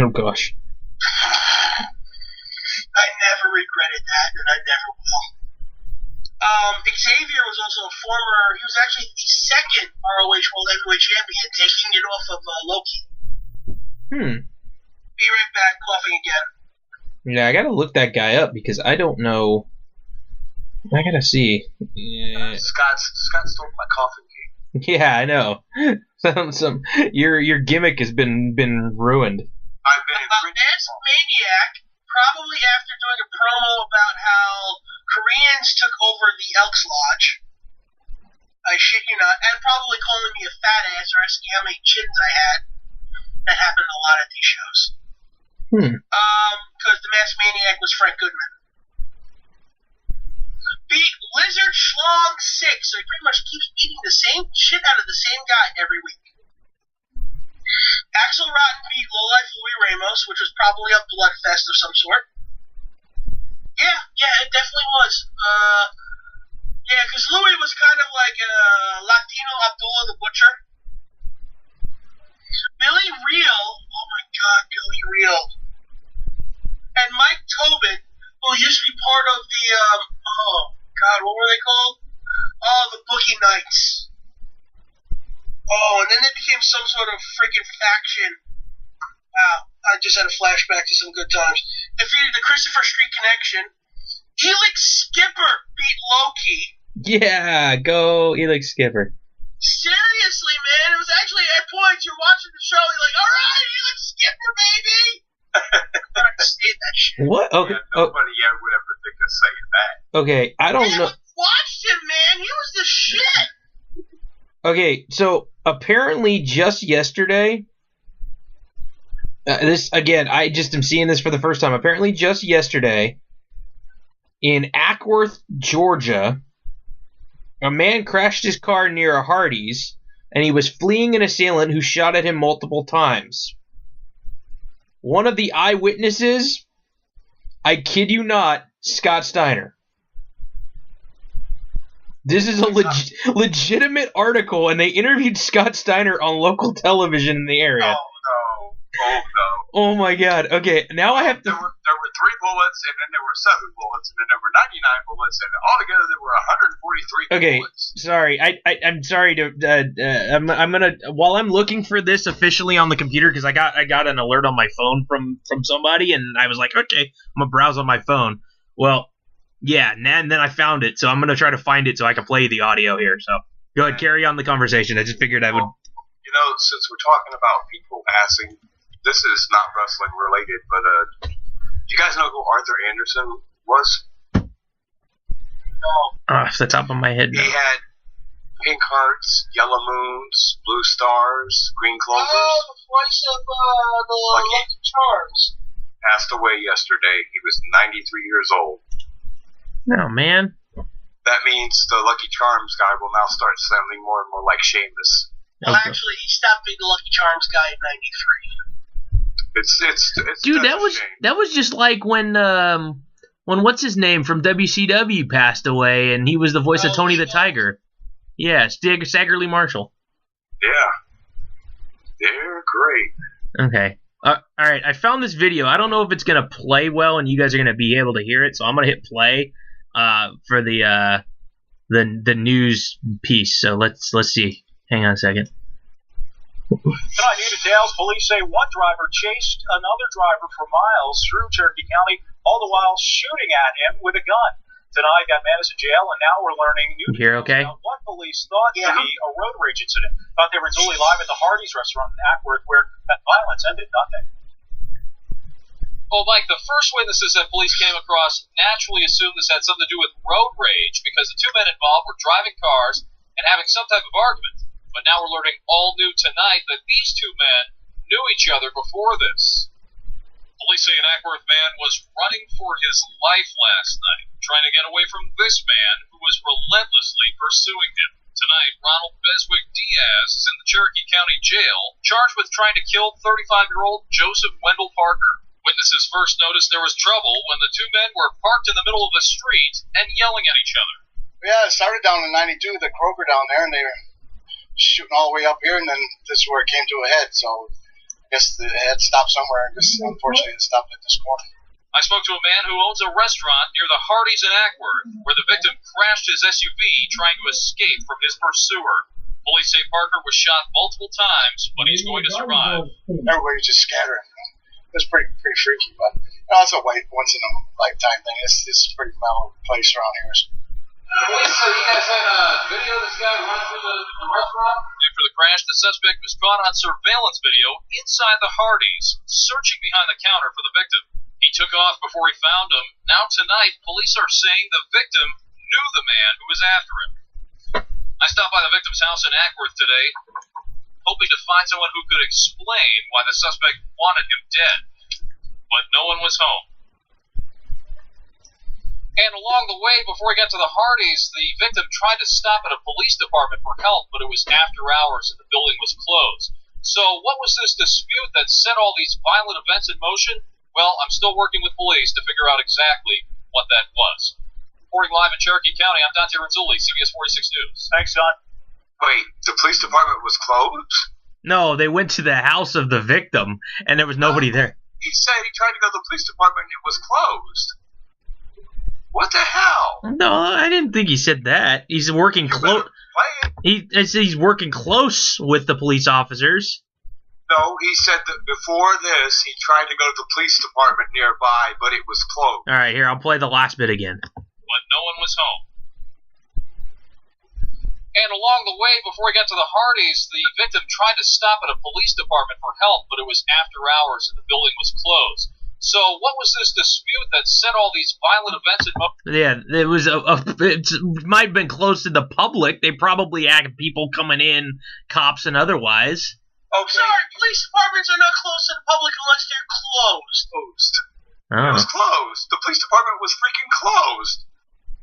Oh gosh. I never regretted that, and I never will. Xavier was also he was actually the second ROH World Heavyweight Champion, taking it off of Loki. Be right back, coughing again. Yeah, I gotta look that guy up because I don't know. I gotta see. Yeah. Scott stole my coughing game. Yeah, I know. Your gimmick has been ruined. I've been Masked Maniac, probably after doing a promo about how Koreans took over the Elks Lodge. I shit you not, and probably calling me a fat ass or asking how many chins I had. That happened a lot at these shows. Because the Masked Maniac was Frank Goodman. Beat Lizard Schlong 6, so he pretty much keeps beating the same shit out of the same guy every week. Axel Rotten beat Lowlife Louis Ramos, which was probably a bloodfest of some sort. Yeah, it definitely was. Yeah, because Louis was kind of like Latino Abdullah the Butcher. Billy Real, oh my god, Billy Real. And Mike Tobin, who used to be part of the, oh god, what were they called? Oh, the Boogie Knights. Oh, and then they became some sort of freaking faction. Wow, I just had a flashback to some good times. Defeated the Christopher Street Connection. Elix Skipper beat Loki. Yeah, go Elix Skipper. Seriously, man, it was actually at points you're watching the show, you're like, alright, Elix Skipper, baby! I say that shit. What? Okay. Yeah, nobody ever would ever think of saying that. Okay, I don't know. Watched him, man. He was the shit. Okay, so apparently just yesterday, this again, I just am seeing this for the first time. Apparently just yesterday, in Ackworth, Georgia, a man crashed his car near a Hardee's, and he was fleeing an assailant who shot at him multiple times. One of the eyewitnesses, I kid you not, Scott Steiner. This is a legitimate article, and they interviewed Scott Steiner on local television in the area. Oh no. Oh my god. Okay, now I have to... There were 3 bullets, and then there were 7 bullets, and then there were 99 bullets, and altogether there were 143 bullets. Sorry. I'm sorry to... I'm gonna... While I'm looking for this officially on the computer, because I got an alert on my phone from somebody, and I was like, okay, I'm gonna browse on my phone. Well, yeah, and then I found it, so I'm gonna try to find it so I can play the audio here. So go ahead, carry on the conversation. I just figured I would... You know, since we're talking about people passing, this is not wrestling related, but you guys know who Arthur Anderson was? No. Off the top of my head, no. He had Pink Hearts, Yellow Moons, Blue Stars, Green Clovers. Oh, the voice of the Lucky Charms. Passed away yesterday. He was 93 years old. No, man. That means the Lucky Charms guy will now start sounding more and more like Sheamus. Well, actually, he stopped being the Lucky Charms guy in '93. It's dude, that was just like when what's his name from WCW passed away, and he was the voice of Tony the Tiger. Yeah, Stagger Lee Marshall. Yeah, they're great. Okay. All right, I found this video. I don't know if it's gonna play well, and you guys are gonna be able to hear it. So I'm gonna hit play for the news piece. So let's see. Hang on a second. Tonight, in details, police say one driver chased another driver for miles through Cherokee County, all the while shooting at him with a gun. Tonight, that man is in jail, and now we're learning new details about what police thought to be a road rage incident. Thought they were totally live at the Hardee's restaurant in Ackworth, where that violence ended nothing. Well, Mike, the first witnesses that police came across naturally assumed this had something to do with road rage because the two men involved were driving cars and having some type of argument. But now we're learning all new tonight that these two men knew each other before this. Police say an Ackworth man was running for his life last night, trying to get away from this man who was relentlessly pursuing him. Tonight, Ronald Beswick Diaz is in the Cherokee County Jail, charged with trying to kill 35-year-old Joseph Wendell Parker. Witnesses first noticed there was trouble when the two men were parked in the middle of the street and yelling at each other. Yeah, it started down in 92, the Kroger down there, and they were shooting all the way up here, and then this is where it came to a head. So I guess it had stopped somewhere, and just unfortunately it stopped at this corner. I spoke to a man who owns a restaurant near the Hardee's in Ackworth, where the victim crashed his SUV trying to escape from his pursuer. Police say Parker was shot multiple times, but he's going to survive. Everybody was just scattering. It was pretty freaky, but it's a once in a lifetime thing. It's a pretty mellow place around here. Police say you guys had a video of this guy run through the restaurant? After the crash, the suspect was caught on surveillance video inside the Hardee's, searching behind the counter for the victim. He took off before he found him. Now tonight, police are saying the victim knew the man who was after him. I stopped by the victim's house in Ackworth today, hoping to find someone who could explain why the suspect wanted him dead. But no one was home. And along the way, before he got to the Hardee's, the victim tried to stop at a police department for help, but it was after hours and the building was closed. So what was this dispute that set all these violent events in motion? Well, I'm still working with police to figure out exactly what that was. Reporting live in Cherokee County, I'm Dante Renzulli, CBS 46 News. Thanks, Don. Wait, the police department was closed? No, they went to the house of the victim, and there was nobody there. He said he tried to go to the police department and it was closed. What the hell? No, I didn't think he said that. He's working close. He's working close with the police officers. No, he said that before this, he tried to go to the police department nearby, but it was closed. All right, here, I'll play the last bit again. But no one was home. And along the way, before he got to the Hardee's, the victim tried to stop at a police department for help, but it was after hours and the building was closed. So what was this dispute that set all these violent events in motion? Yeah, it was it might have been close to the public. They probably had people coming in, cops and otherwise. Okay. Sorry, police departments are not closed to the public unless they're closed. It was closed. The police department was freaking closed.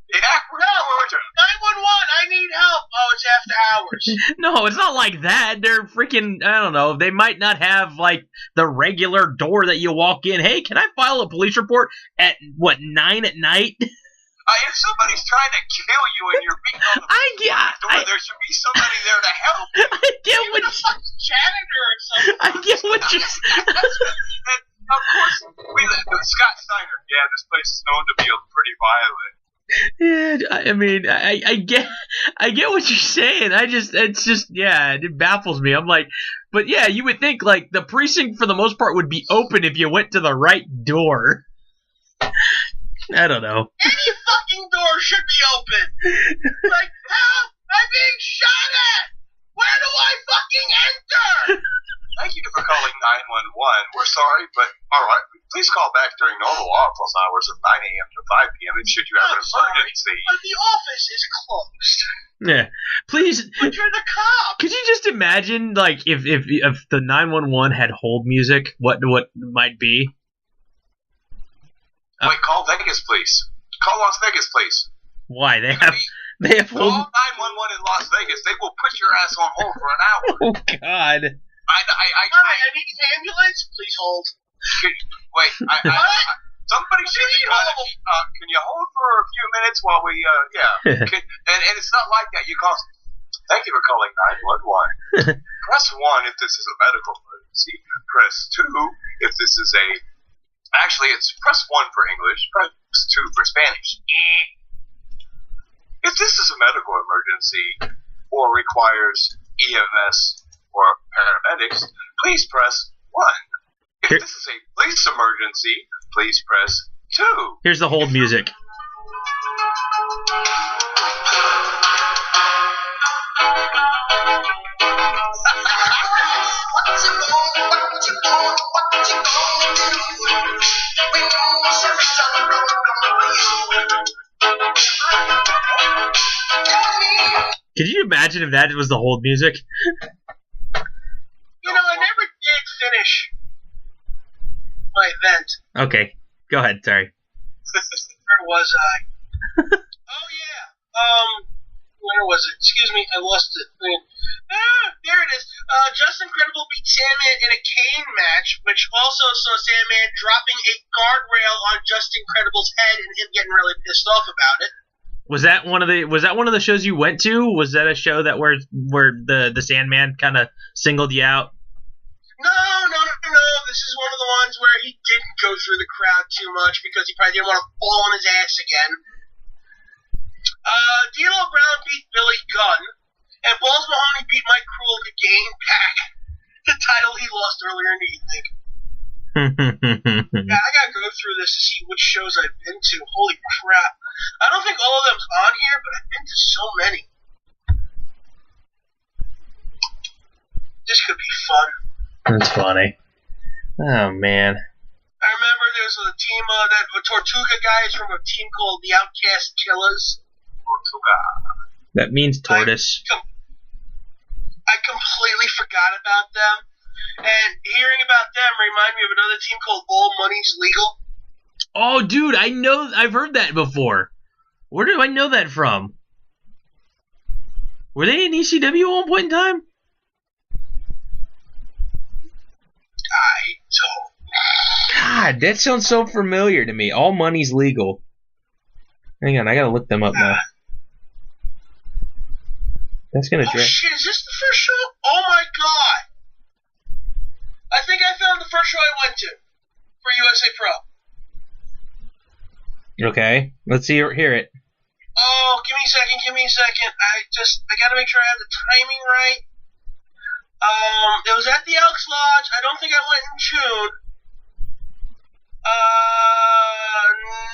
In Ackworth, Georgia. 911, I need help. Oh, it's after hours. No, it's not like that. They're freaking, I don't know, they might not have, like, the regular door that you walk in. Hey, can I file a police report at, 9 at night? If somebody's trying to kill you and you're beating on the door, there should be somebody there to help you. I get what janitor or something. I get what you're And, of course, Scott Steiner, this place is known to be pretty violent. Yeah, I mean, I get what you're saying. It baffles me. I'm like, but yeah, you would think like the precinct for the most part would be open if you went to the right door. I don't know. Any fucking door should be open. Like, help! I'm being shot at! Where do I fucking enter? Thank you for calling 911. We're sorry, but alright, please call back during normal office hours of 9 a.m. to 5 p.m. and should you have an emergency. But the office is closed. Yeah, please. But you're the cop. Could you just imagine, like, if the 911 had hold music, what might be? Wait, call Vegas, please. Call Las Vegas, please. Why they have hold? Call 911 in Las Vegas. They will put your ass on hold for an hour. Oh God. I need an ambulance. Please hold. Wait, somebody should be can you hold for a few minutes while we, and it's not like that. You call, thank you for calling 911. Press 1 if this is a medical emergency. Press 2 if this is actually it's press 1 for English, press 2 for Spanish. If this is a medical emergency or requires EMS or paramedics, please press 1. If this is a police emergency, please press 2. Here's the hold music. Could you imagine if that was the hold music? You know, I never did finish my event. Okay, go ahead. Sorry. Where was I? Oh yeah. Where was it? Excuse me, I lost it. There it is. Justin Credible beat Sandman in a cane match, which also saw Sandman dropping a guardrail on Justin Credible's head and him getting really pissed off about it. Was that one of the shows you went to? Was that a show that where the Sandman kind of singled you out? No. This is one of the ones where he didn't go through the crowd too much because he probably didn't want to fall on his ass again. D'Lo Brown beat Billy Gunn, and Balls Mahoney beat Mike Cruel to gain back the title he lost earlier in the evening. Yeah, I gotta go through this to see which shows I've been to. Holy crap. I don't think all of them's on here, but I've been to so many. This could be fun. That's funny. Oh, man. I remember there was a team, that Tortuga guys from a team called the Outcast Killers. Tortuga. That means tortoise. I completely forgot about them. And hearing about them reminded me of another team called All Money's Legal. Oh, dude, I've heard that before. Where do I know that from? Were they in ECW at one point in time? I don't. God, that sounds so familiar to me. All Money's Legal. Hang on, I gotta look them up now. That's gonna drag. Shit, is this the first show? Oh my god! I think I found the first show I went to for USA Pro. Okay, let's hear it. Oh, give me a second. I gotta make sure I have the timing right. It was at the Elks Lodge. I don't think I went in June.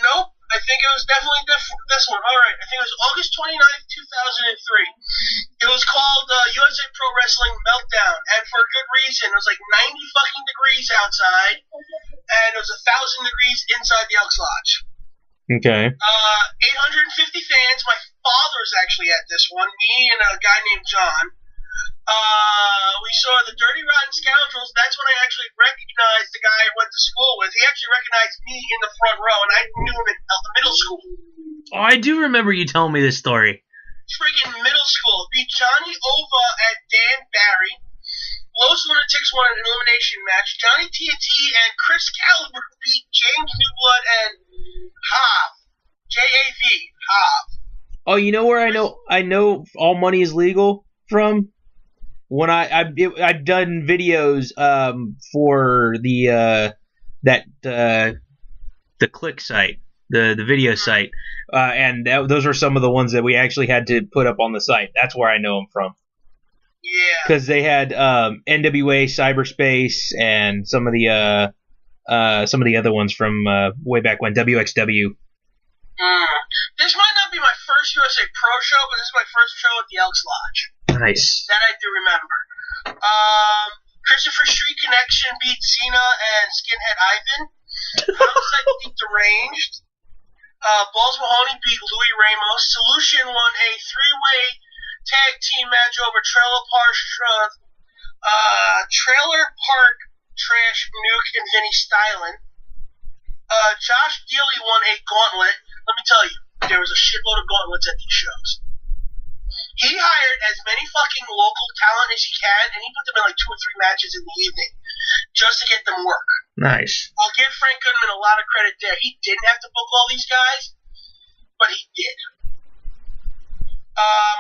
Nope. I think it was definitely this one. Alright, I think it was August 29th, 2003. It was called USA Pro Wrestling Meltdown, and for a good reason. It was like 90 fucking degrees outside, and it was 1,000 degrees inside the Elks Lodge. Okay. 850 fans. My father's actually at this one. Me and a guy named John. We saw the Dirty Rotten Scoundrels. That's when I actually recognized the guy I went to school with. He actually recognized me in the front row, and I knew him in middle school. Oh, I do remember you telling me this story. Friggin' middle school. Beat Johnny Ova and Dan Barry. Los Lunatics won an elimination match. Johnny TNT and Chris Caliber beat James Newblood and Hav. J-A-V. Hav. Oh, you know where I know All Money is Legal from? When I've done videos for the Click site, the video site, and those are some of the ones that we actually had to put up on the site. That's where I know them from. Yeah. Because they had NWA Cyberspace and some of the other ones from way back when, WXW. This might not be my first USA Pro show, but this is my first show at the Elks Lodge. Nice. That I do remember. Christopher Street Connection beat Cena and Skinhead Ivan. Homicide beat Deranged. Balls Mahoney beat Louis Ramos. Solution won a three-way tag team match over Trailer Park Trash Nuke and Vinny Stylen. Josh Dealey won a gauntlet. Let me tell you, there was a shitload of gauntlets at these shows. He hired as many fucking local talent as he can, and he put them in like 2 or 3 matches in the evening just to get them work. Nice. I'll give Frank Goodman a lot of credit there. He didn't have to book all these guys, but he did.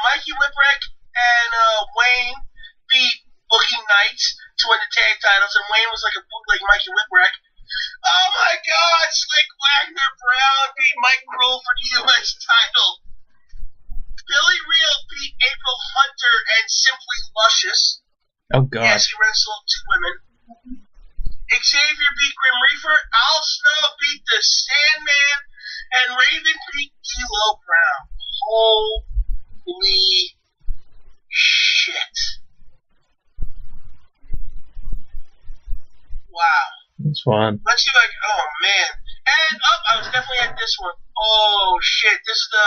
Mikey Whipwreck and Wayne beat Boogie Knights to win the tag titles, and Wayne was like a bootleg Mikey Whipwreck. Oh my God! Slick Wagner Brown beat Mike Cruel for the U.S. title. Billy Real beat April Hunter and Simply Luscious. Oh God. Yes, he wrestled 2 women. Xavier beat Grim Reaper. Al Snow beat the Sandman, and Raven beat D'Lo Brown. Holy shit! Wow. That's fun. Let's see, oh man. I was definitely at this one. Oh shit! This is the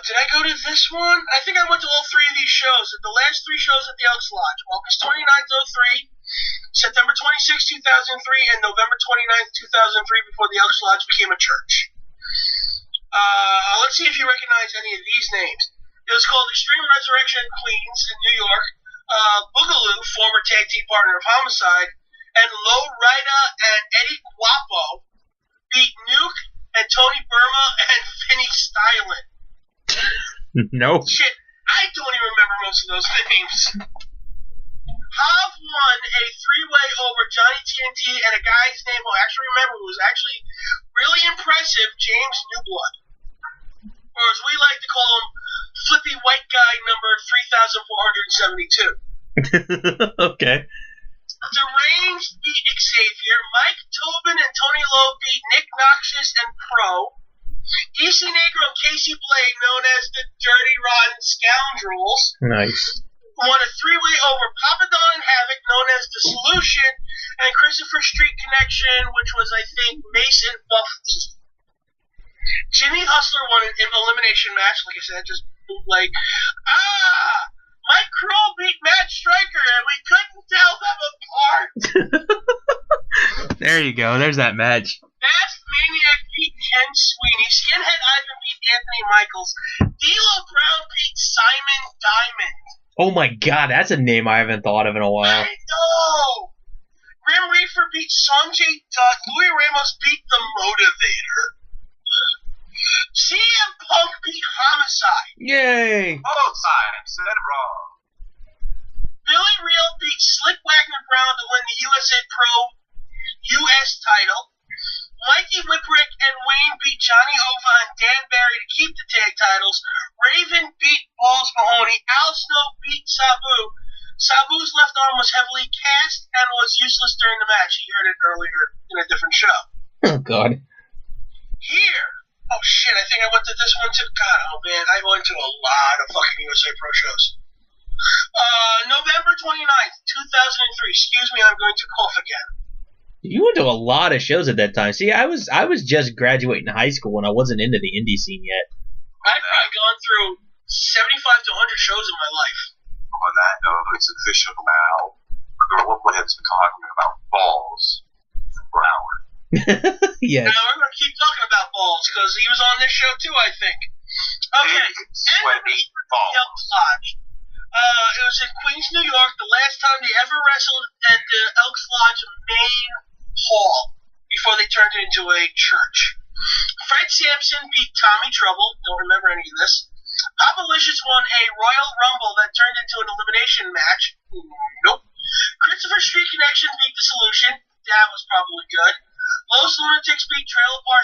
Did I go to this one? I think I went to all three of these shows. The last three shows at the Elks Lodge: August 29th, 03, September 26th, 2003, and November 29th, 2003. Before the Elks Lodge became a church. Let's see if you recognize any of these names. It was called Extreme Resurrection in Queens in New York. Boogaloo, former tag team partner of Homicide, and Low Rida and Eddie Guapo beat Nuke and Tony Burma and Vinny Stylen. No. Shit, I don't even remember most of those names. Hav won a three-way over Johnny TNT and a guy's name who I actually remember who was actually really impressive, James Newblood. Or as we like to call him, Flippy White Guy number 3472. Okay. Deranged beat Xavier. Mike Tobin and Tony Lowe beat Nick Noxious and Pro. EC Negro and Casey Blade, known as the Dirty Rotten Scoundrels, Nice. won a three-way over Papa Don and Havoc, known as The Solution, and Christopher Street Connection, which was, I think, Mason Buff E. Jimmy Hustler won an elimination match, like I said, just bootleg. Mike Kroll beat Matt Stryker, and we couldn't tell them apart. There you go. There's that match. Masked Maniac beat Ken Sweeney. Skinhead Ivan beat Anthony Michaels. D'Lo Brown beat Simon Diamond. Oh my God, that's a name I haven't thought of in a while. I know. Grim Reaper beat Sanjay Dutt. Louis Ramos beat The Motivator. CM Punk beat Homicide. Yay! Both sides said it wrong. Billy Real beat Slick Wagner Brown to win the USA Pro US title. Mikey Whipwreck and Wayne beat Johnny Ova and Dan Barry to keep the tag titles. Raven beat Balls Mahoney. Al Snow beat Sabu. Sabu's left arm was heavily cast and was useless during the match. You heard it earlier in a different show. Oh God. Here. Oh shit, I think I went to this one too. God, oh man, I went to a lot of fucking USA Pro shows. November 29th, 2003. Excuse me, I'm going to cough again. You went to a lot of shows at that time. See, I was just graduating high school when I wasn't into the indie scene yet. I've probably gone through 75 to 100 shows in my life. On that note, it's official now. Girl Head's been talking about balls for an hour. Yes. Now we're going to keep talking about Balls because he was on this show too, I think. Okay, Sweaty balls. Elks Lodge. It was in Queens, New York. The last time they ever wrestled at the Elks Lodge main hall before they turned it into a church. Fred Sampson beat Tommy Trouble. Don't remember any of this. Popalicious won a Royal Rumble that turned into an elimination match. Nope. Christopher Street Connection beat The Solution. That was probably good. Los Lunatics beat Trailer Park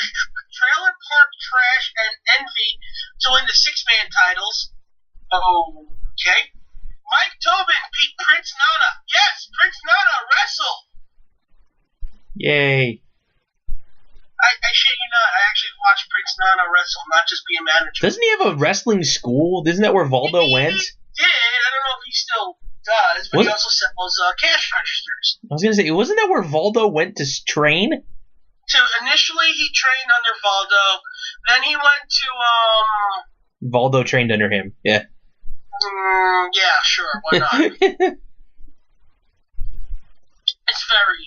Trash and Envy to win the six-man titles. Okay. Mike Tobin beat Prince Nana. Yes, Prince Nana wrestled. Yay. I shit you not. I actually watched Prince Nana wrestle, not just be a manager. Doesn't he have a wrestling school? Isn't that where Valdo went? He did. I don't know if he still does, but he also sells cash registers. I was gonna say, wasn't that where Valdo went to train? Initially, he trained under Valdo. Then he went to Valdo trained under him. Yeah. Yeah, sure. Why not? It's very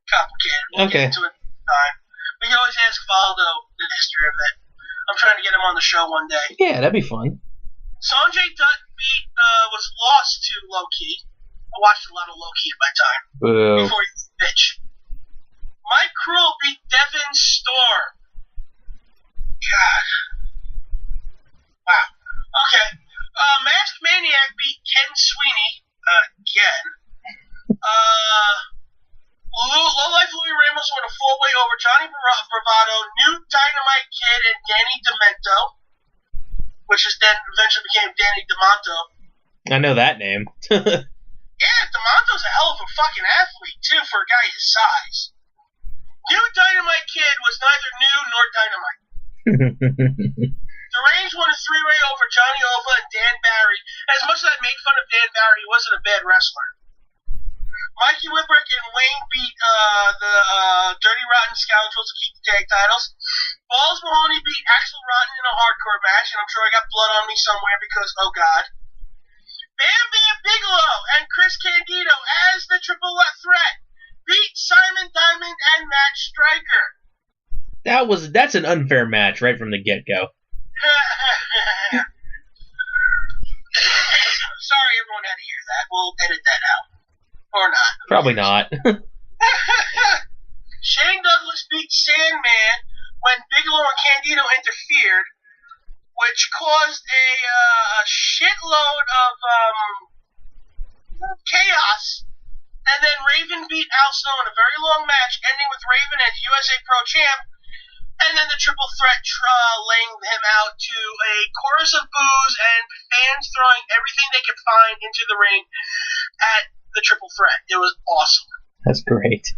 complicated. We'll get into it time. We can always ask Valdo the history of it. I'm trying to get him on the show one day. Yeah, that'd be fun. Sanjay Dutt was lost to Low Key. I watched a lot of Low Key at my time. Before he was a bitch. Mike Krul beat Devin Storm. God. Wow. Okay. Masked Maniac beat Ken Sweeney again. Lowlife Louis Ramos won a four-way over Johnny Bravado, New Dynamite Kid, and Danny Demento, which is then eventually became Danny Demonto. I know that name. Yeah, Demonto's a hell of a fucking athlete, too, for a guy his size. New Dynamite Kid was neither new nor dynamite. The Range won a three-way over Johnny Ova and Dan Barry. As much as I made fun of Dan Barry, he wasn't a bad wrestler. Mikey Whipwreck and Wayne beat the scoundrels to keep the tag titles. Balls Mahoney beat Axel Rotten in a hardcore match, and I'm sure I got blood on me somewhere because, oh god. Bam Bam Bigelow and Chris Candido as the triple threat beat Simon Diamond and Matt Striker. That's an unfair match right from the get-go. Sorry everyone had to hear that. We'll edit that out. Or not. Probably not. Shane Douglas beat Sandman when Bigelow and Candido interfered, which caused a shitload of chaos. And then Raven beat Al Snow in a very long match, ending with Raven as USA Pro Champ. And then the triple threat laying him out to a chorus of boos and fans throwing everything they could find into the ring at the triple threat. It was awesome. That's great.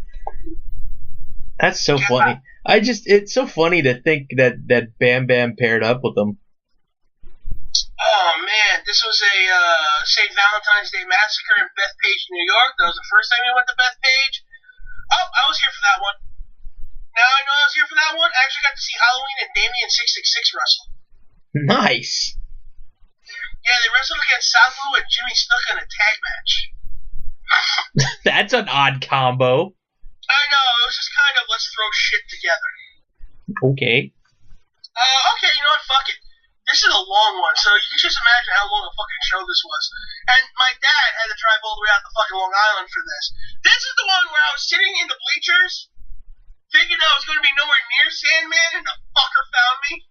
That's so funny. It's so funny to think that Bam Bam paired up with them. Oh man, this was a St. Valentine's Day Massacre in Bethpage, New York. That was the first time we went to Bethpage. Oh, I was here for that one. Now I know I was here for that one. I actually got to see Halloween and Damien 666 wrestle. Nice. Yeah, they wrestled against Sabu and Jimmy Snuka in a tag match. That's an odd combo. I know, it was just kind of let's throw shit together. Okay. Okay, you know what? Fuck it. This is a long one, so you can just imagine how long a fucking show this was. And my dad had to drive all the way out to fucking Long Island for this. This is the one where I was sitting in the bleachers, thinking I was going to be nowhere near Sandman, and the fucker found me.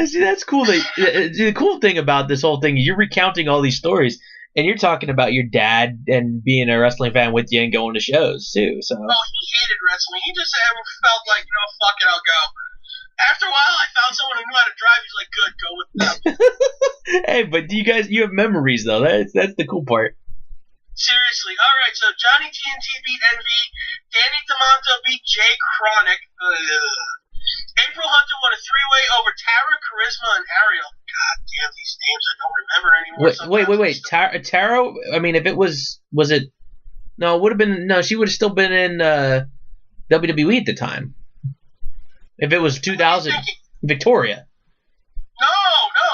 See, that's cool. The cool thing about this whole thing, you're recounting all these stories, and you're talking about your dad and being a wrestling fan with you and going to shows, too. So. Oh, he hated wrestling. He just felt like, fuck it, I'll go. After a while, I found someone who knew how to drive. He's like, good, go with them. Hey, but you have memories, though. That's the cool part. Seriously. All right, so Johnny TNT beat Envy. Danny DeMonto beat Jay Chronic. April Hunter won a three-way over Tara, Charisma, and Ariel. God damn, these names I don't remember anymore. Wait. Tara, I mean, if it was it? No, it would have been, no, she would have still been in WWE at the time. If it was 2000, Victoria. No,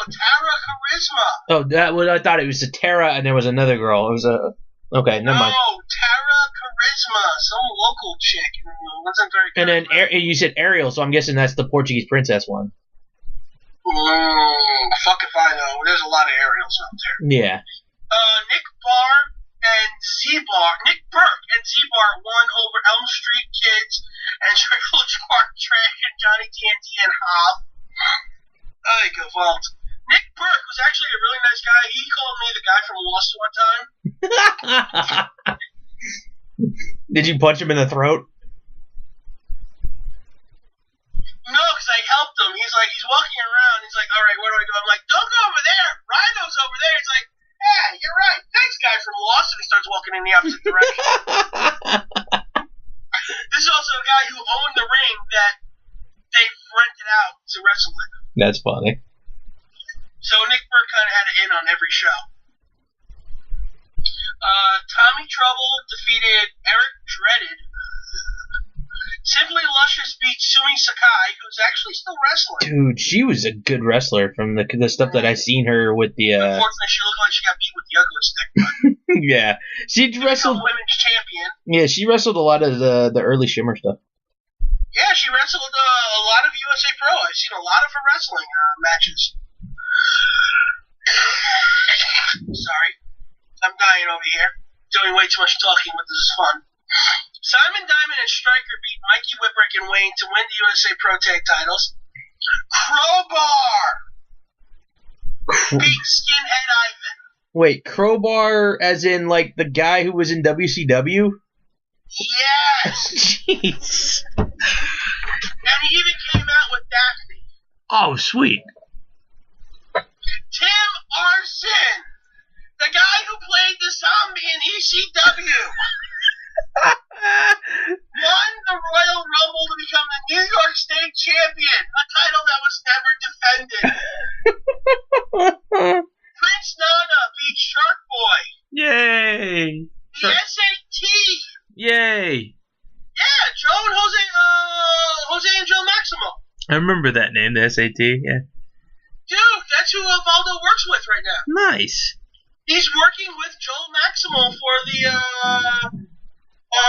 Tara Charisma. Oh, that was, I thought it was a Tara and there was another girl. It was okay, never mind. No, Tara Charisma, some local chick. Wasn't very good. And then you said Ariel, so I'm guessing that's the Portuguese princess one. Fuck if I know. There's a lot of Ariels out there. Yeah. Nick Burke and Z-Bar won over Elm Street Kids and Triple Trash and Johnny TNT and Hobb. Ay, Gewalt. Nick Burke was actually a really nice guy. He called me the guy from Lost one time. Did you punch him in the throat? No, because I helped him. He's walking around. He's like, all right, what do I do? I'm like, don't go over there. Rhino's over there. He's like, yeah, you're right. Thanks, guy from Lost. And he starts walking in the opposite direction. This is also a guy who owned the ring that they've rented out to wrestle in. That's funny. So Nick Burke kind of had an in on every show. Tommy Trouble defeated Eric Dreaded. Simply Luscious beat Sumi Sakai, who's actually still wrestling. Dude, she was a good wrestler from the stuff that I seen her with the. Unfortunately, she looked like she got beat with the ugly stick. But yeah, she wrestled. Women's champion. Yeah, she wrestled a lot of the early Shimmer stuff. Yeah, she wrestled a lot of USA Pro. I've seen a lot of her wrestling matches. Sorry, I'm dying over here. Doing way too much talking, but this is fun. Simon Diamond and Striker beat Mikey Whipwreck and Wayne to win the USA Pro Tag titles. Crowbar beat Skinhead Ivan. Wait, Crowbar as in like the guy who was in WCW? Yes! Jeez. And he even came out with Daphne. Oh, sweet. Tim Arson! The guy who played the zombie in ECW! Won the Royal Rumble to become the New York State Champion, a title that was never defended. Prince Nana beat Shark Boy. Yay! The SAT Yay! Yeah, Joe and Jose and Joe Maximo. I remember that name, the SAT. Yeah. Dude, that's who Valdo works with right now. Nice. He's working with Joe Maximo for the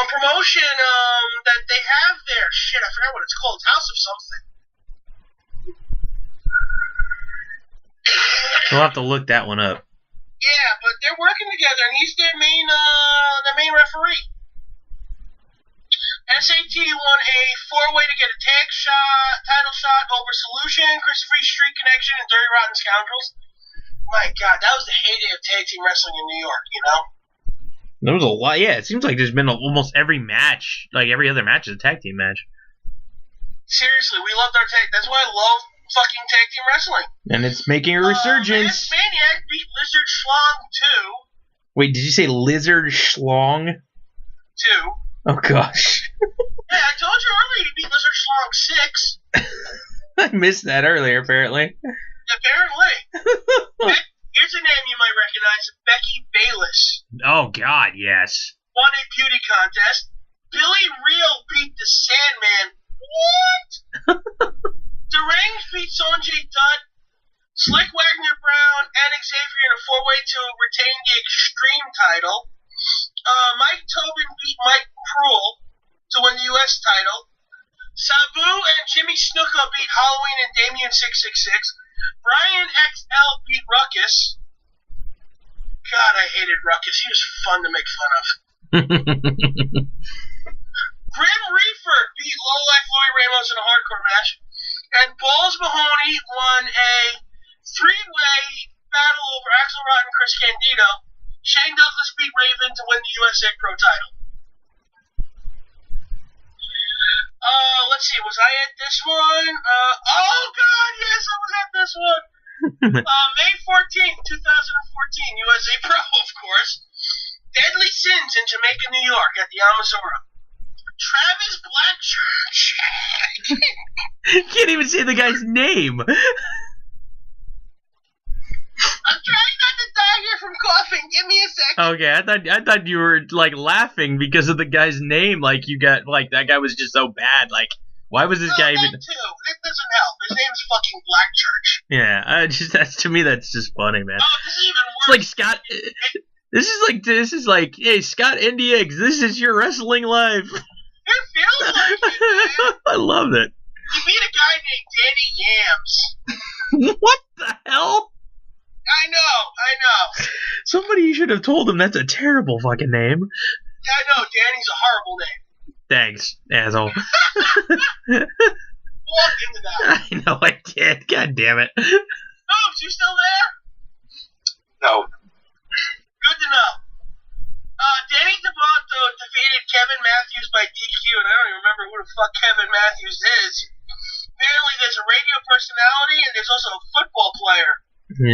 promotion that they have there. Shit, I forgot what it's called. House of something. We'll have to look that one up. Yeah, but they're working together, and he's their main referee. SAT won a 4-way to get a title shot over Solution, Christopher Street Connection, and Dirty Rotten Scoundrels. My God, that was the heyday of tag team wrestling in New York, you know? There was a lot. Yeah, it seems like there's been almost every match, like every other match is a tag team match. Seriously, we loved our tag. That's why I love fucking tag team wrestling. And it's making a resurgence. Maniac beat Lizard Schlong 2. Wait, did you say Lizard Schlong? 2. Oh, gosh. Yeah, I told you earlier he beat Lizard Schlong 6. I missed that earlier, apparently. Apparently. Here's a name you might recognize. Becky Bayless. Oh, God, yes. Won a beauty contest. Billy Real beat the Sandman. What? Deranged beat Sonjay Dutt. Slick Wagner Brown and Xavier in a 4-way to retain the Extreme title. Mike Tobin beat Mike Cruel to win the U.S. title. Sabu and Jimmy Snuka beat Halloween and Damien 666. Brian XL beat Ruckus. God, I hated Ruckus. He was fun to make fun of. Grim Reaper beat Low Life Lloyd Ramos in a hardcore match. And Balls Mahoney won a 3-way battle over Axel Rotten and Chris Candido. Shane Douglas beat Raven to win the USA Pro title. Let's see, was I at this one? Oh God, yes, I was at this one. May 14th, 2014, USA Pro, of course. Deadly Sins in Jamaica, New York at the Amazura. Travis Blackchurch. Can't even say the guy's name. I'm trying not to die here from coughing. Give me a second. Okay, I thought you were like laughing because of the guy's name. Like you got like that guy was just so bad. Like why was this guy even? That too. It doesn't help. His name's fucking Blackchurch. Yeah, that's to me that's just funny, man. Oh, this is even worse. It's like Scott. This is like, hey, Scott Indy Eggs. This is your wrestling life. It feels like it, man. I loved it. He beat a guy named Danny Yams. What the hell? I know. Somebody should have told him that's a terrible fucking name. Yeah, I know. Danny's a horrible name. Thanks, asshole. Walk into that. I know I did. God damn it. Oh, is you still there? No. Good to know. Danny DeVonto defeated Kevin Matthews by DQ, and I don't even remember who the fuck Kevin Matthews is. Apparently there's a radio personality, and there's also a football player.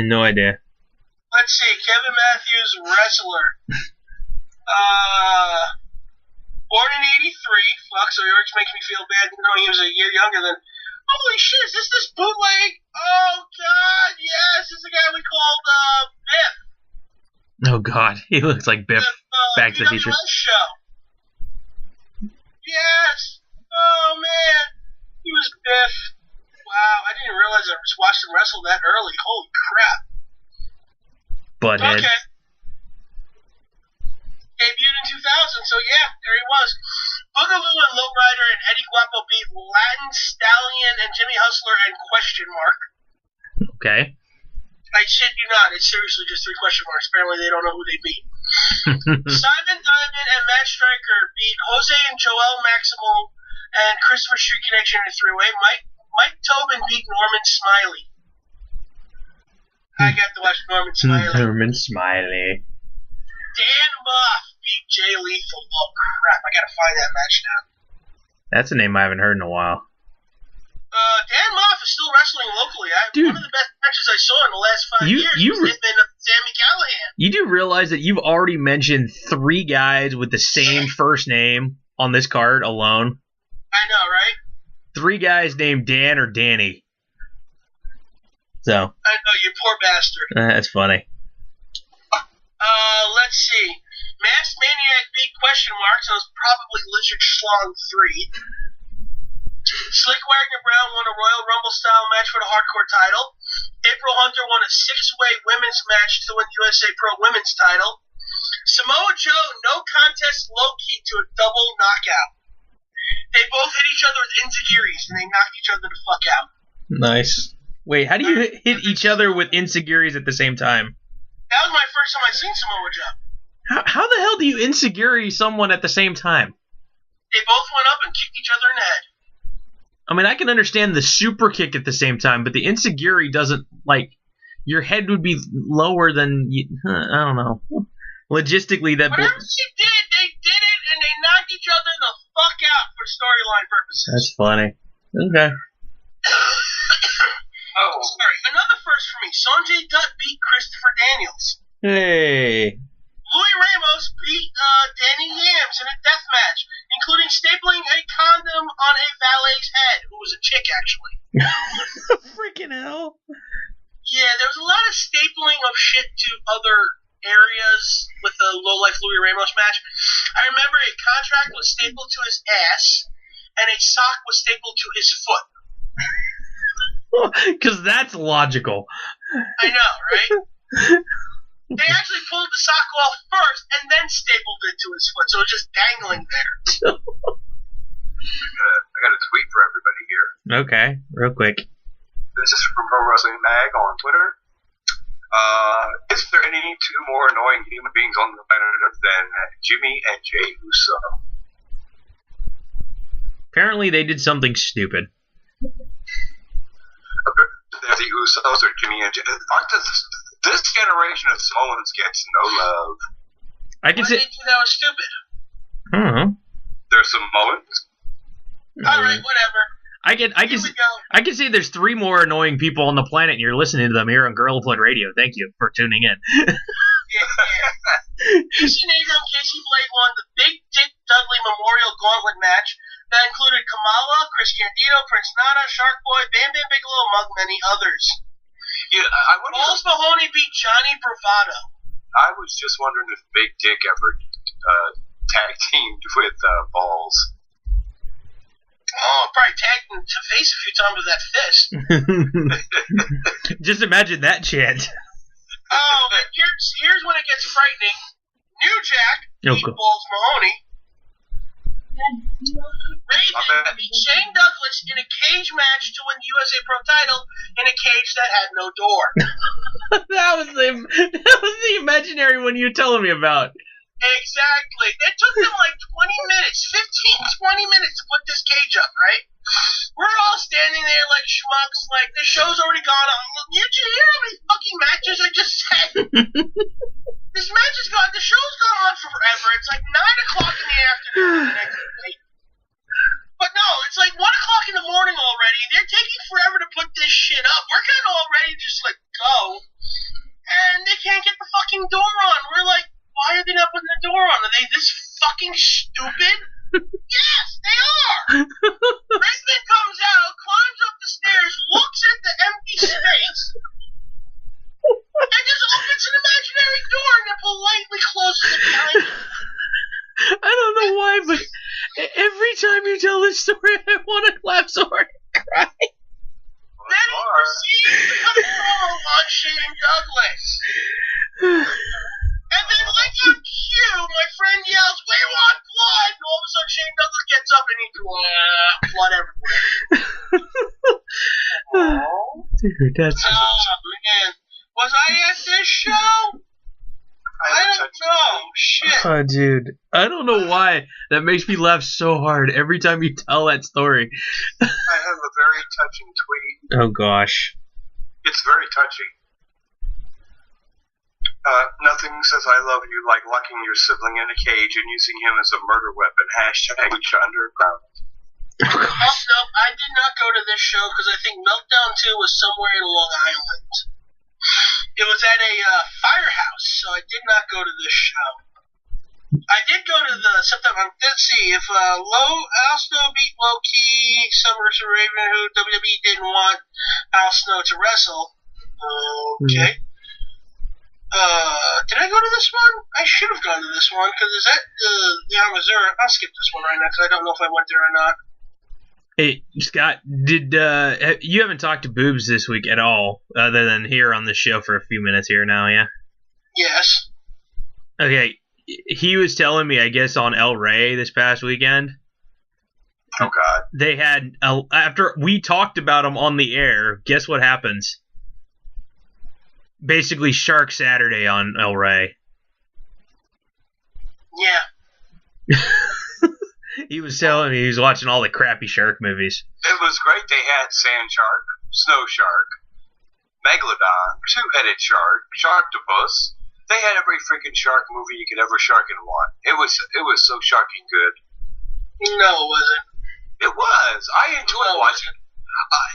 No idea. Let's see, Kevin Matthews, wrestler. Born in 83. Fuck, so he always makes me feel bad knowing he was a year younger than... Holy shit, is this bootleg? Oh, God, yes, this is the guy we called, Biff. Oh, God, he looks like Biff. Back to the Future. Show. Yes. Oh, man. He was Biff. Wow, I didn't realize I was watching him wrestle that early. Holy crap. Butthead. Okay. Debuted in 2000, so yeah, there he was. Boogaloo and Lowrider and Eddie Guapo beat Latin Stallion and Jimmy Hustler and question mark. Okay. I shit you not, it's seriously just 3 question marks. Apparently they don't know who they beat. Simon Diamond and Matt Stryker beat Jose and Joel Maximo and Christopher Street Connection in a 3-way. Mike Tobin beat Norman Smiley. I got to watch Norman Smiley. Norman Smiley. Dan Moff beat Jay Lethal. Oh crap, I gotta find that match now. That's a name I haven't heard in a while. Dan Moff is still wrestling locally. One of the best matches I saw in the last 5 years was him and Sammy Callahan. You do realize that you've already mentioned 3 guys with the same first name on this card alone? I know, right? 3 guys named Dan or Danny. So. I know, you poor bastard. That's funny. Let's see. Masked Maniac beat question mark, so it was probably Lizard Schlong 3. Slick Wagner Brown won a Royal Rumble style match for the hardcore title. April Hunter won a 6-way women's match to win the USA Pro Women's title. Samoa Joe no contest low key to a double knockout. They both hit each other with enziguris and they knocked each other the fuck out. Nice. Wait, how do you hit each other with enziguris at the same time? That was my first time I seen Samoa Joe. How the hell do you enziguri someone at the same time? They both went up and kicked each other in the head. I mean, I can understand the super kick at the same time, but the enziguri doesn't, like, your head would be lower than, I don't know. Logistically, that... Whatever she did, they did it, and they knocked each other the fuck out for storyline purposes. That's funny. Okay. Oh, sorry. Another first for me. Sanjay Dutt beat Christopher Daniels. Hey. Louis Ramos beat Danny Yams in a death match, including stapling a condom on a valet's head, who was a chick, actually. Freaking hell. Yeah, there was a lot of stapling of shit to other areas with the low-life Louis Ramos match. I remember a contract was stapled to his ass, and a sock was stapled to his foot. Because that's logical. I know, right? They actually pulled the sock off first and then stapled it to his foot, so it was just dangling there. I got a tweet for everybody here. Okay, real quick. This is from Pro Wrestling Mag on Twitter. Is there any two more annoying human beings on the planet than Jimmy and Jay Uso? Apparently they did something stupid. The Usos or Jimmy and Jay. This generation of Samoans gets no love. I can Why say... did you think that was stupid? I don't know. They're Samoans. Alright, whatever. I can say there's 3 more annoying people on the planet, and you're listening to them here on Girlhood Radio. Thank you for tuning in. Yeah. Casey Negro and Casey Blade won the Big Dick Dudley Memorial Gauntlet match that included Kamala, Chris Candido, Prince Nana, Shark Boy, Bam Bam Bigelow, among many others. Yeah, I wonder. Balls Mahoney beat Johnny Bravado. I was just wondering if Big Dick ever tag teamed with Balls. Oh, probably tagged him to face a few times with that fist. Just imagine that chant. Oh, and here's when it gets frightening. New Jack beat Balls Mahoney. Raven beat Shane Douglas in a cage match to win the USA Pro title in a cage that had no door. that was the imaginary one you were telling me about. Exactly. It took them like 20 minutes, 20 minutes to put this cage up, right? We're all standing there like schmucks, like the show's already gone on. Did you hear how many fucking matches I just said? This match is gone. The show's gone on forever. It's like 9 o'clock in the afternoon the next day. But no, it's like 1 o'clock in the morning already. They're taking forever to put this shit up. We're kind of already just like, go. And they can't get the fucking door on. We're like, why are they not putting the door on? Are they this fucking stupid? Yes, they are! Raven comes out, climbs up the stairs, looks at the empty space, and just opens an imaginary door and then politely closes it behind him. I don't know why, but every time you tell this story, I want to laugh so hard I cry. Then he proceeds to cut a promo on Shane Douglas. And then, like on cue, my friend yells, "We want blood!" And all of a sudden, Shane Douglas gets up and he's blood everywhere. Dude, that's... Oh, man. Was I at this show? I don't know. Shit. Oh, dude. I don't know why that makes me laugh so hard every time you tell that story. I have a very touching tweet. Oh, gosh. It's very touching. Nothing says I love you like locking your sibling in a cage and using him as a murder weapon. # Underground. Nope, I did not go to this show because I think Meltdown 2 was somewhere in Long Island. It was at a firehouse, so I did not go to this show. I did go to the September. Let's see if Al Snow beat Low Key, Summers Raven, who WWE didn't want Al Snow to wrestle. Okay. Did I go to this one? I should have gone to this one, because is that the Amazura? I'll skip this one right now, because I don't know if I went there or not. Hey, Scott, did you haven't talked to Boobs this week at all, other than here on the show for a few minutes here now, yeah? Yes. Okay, he was telling me, I guess, on El Rey this past weekend. Oh, God. They had, after we talked about them on the air, guess what happens? Basically, Shark Saturday on El Rey. Yeah. He was telling me he was watching all the crappy shark movies. It was great. They had Sand Shark, Snow Shark, Megalodon, Two-Headed Shark, Sharktopus. They had every freaking shark movie you could ever shark in one. It was so sharking good. No, it wasn't. It was. I enjoyed watching it.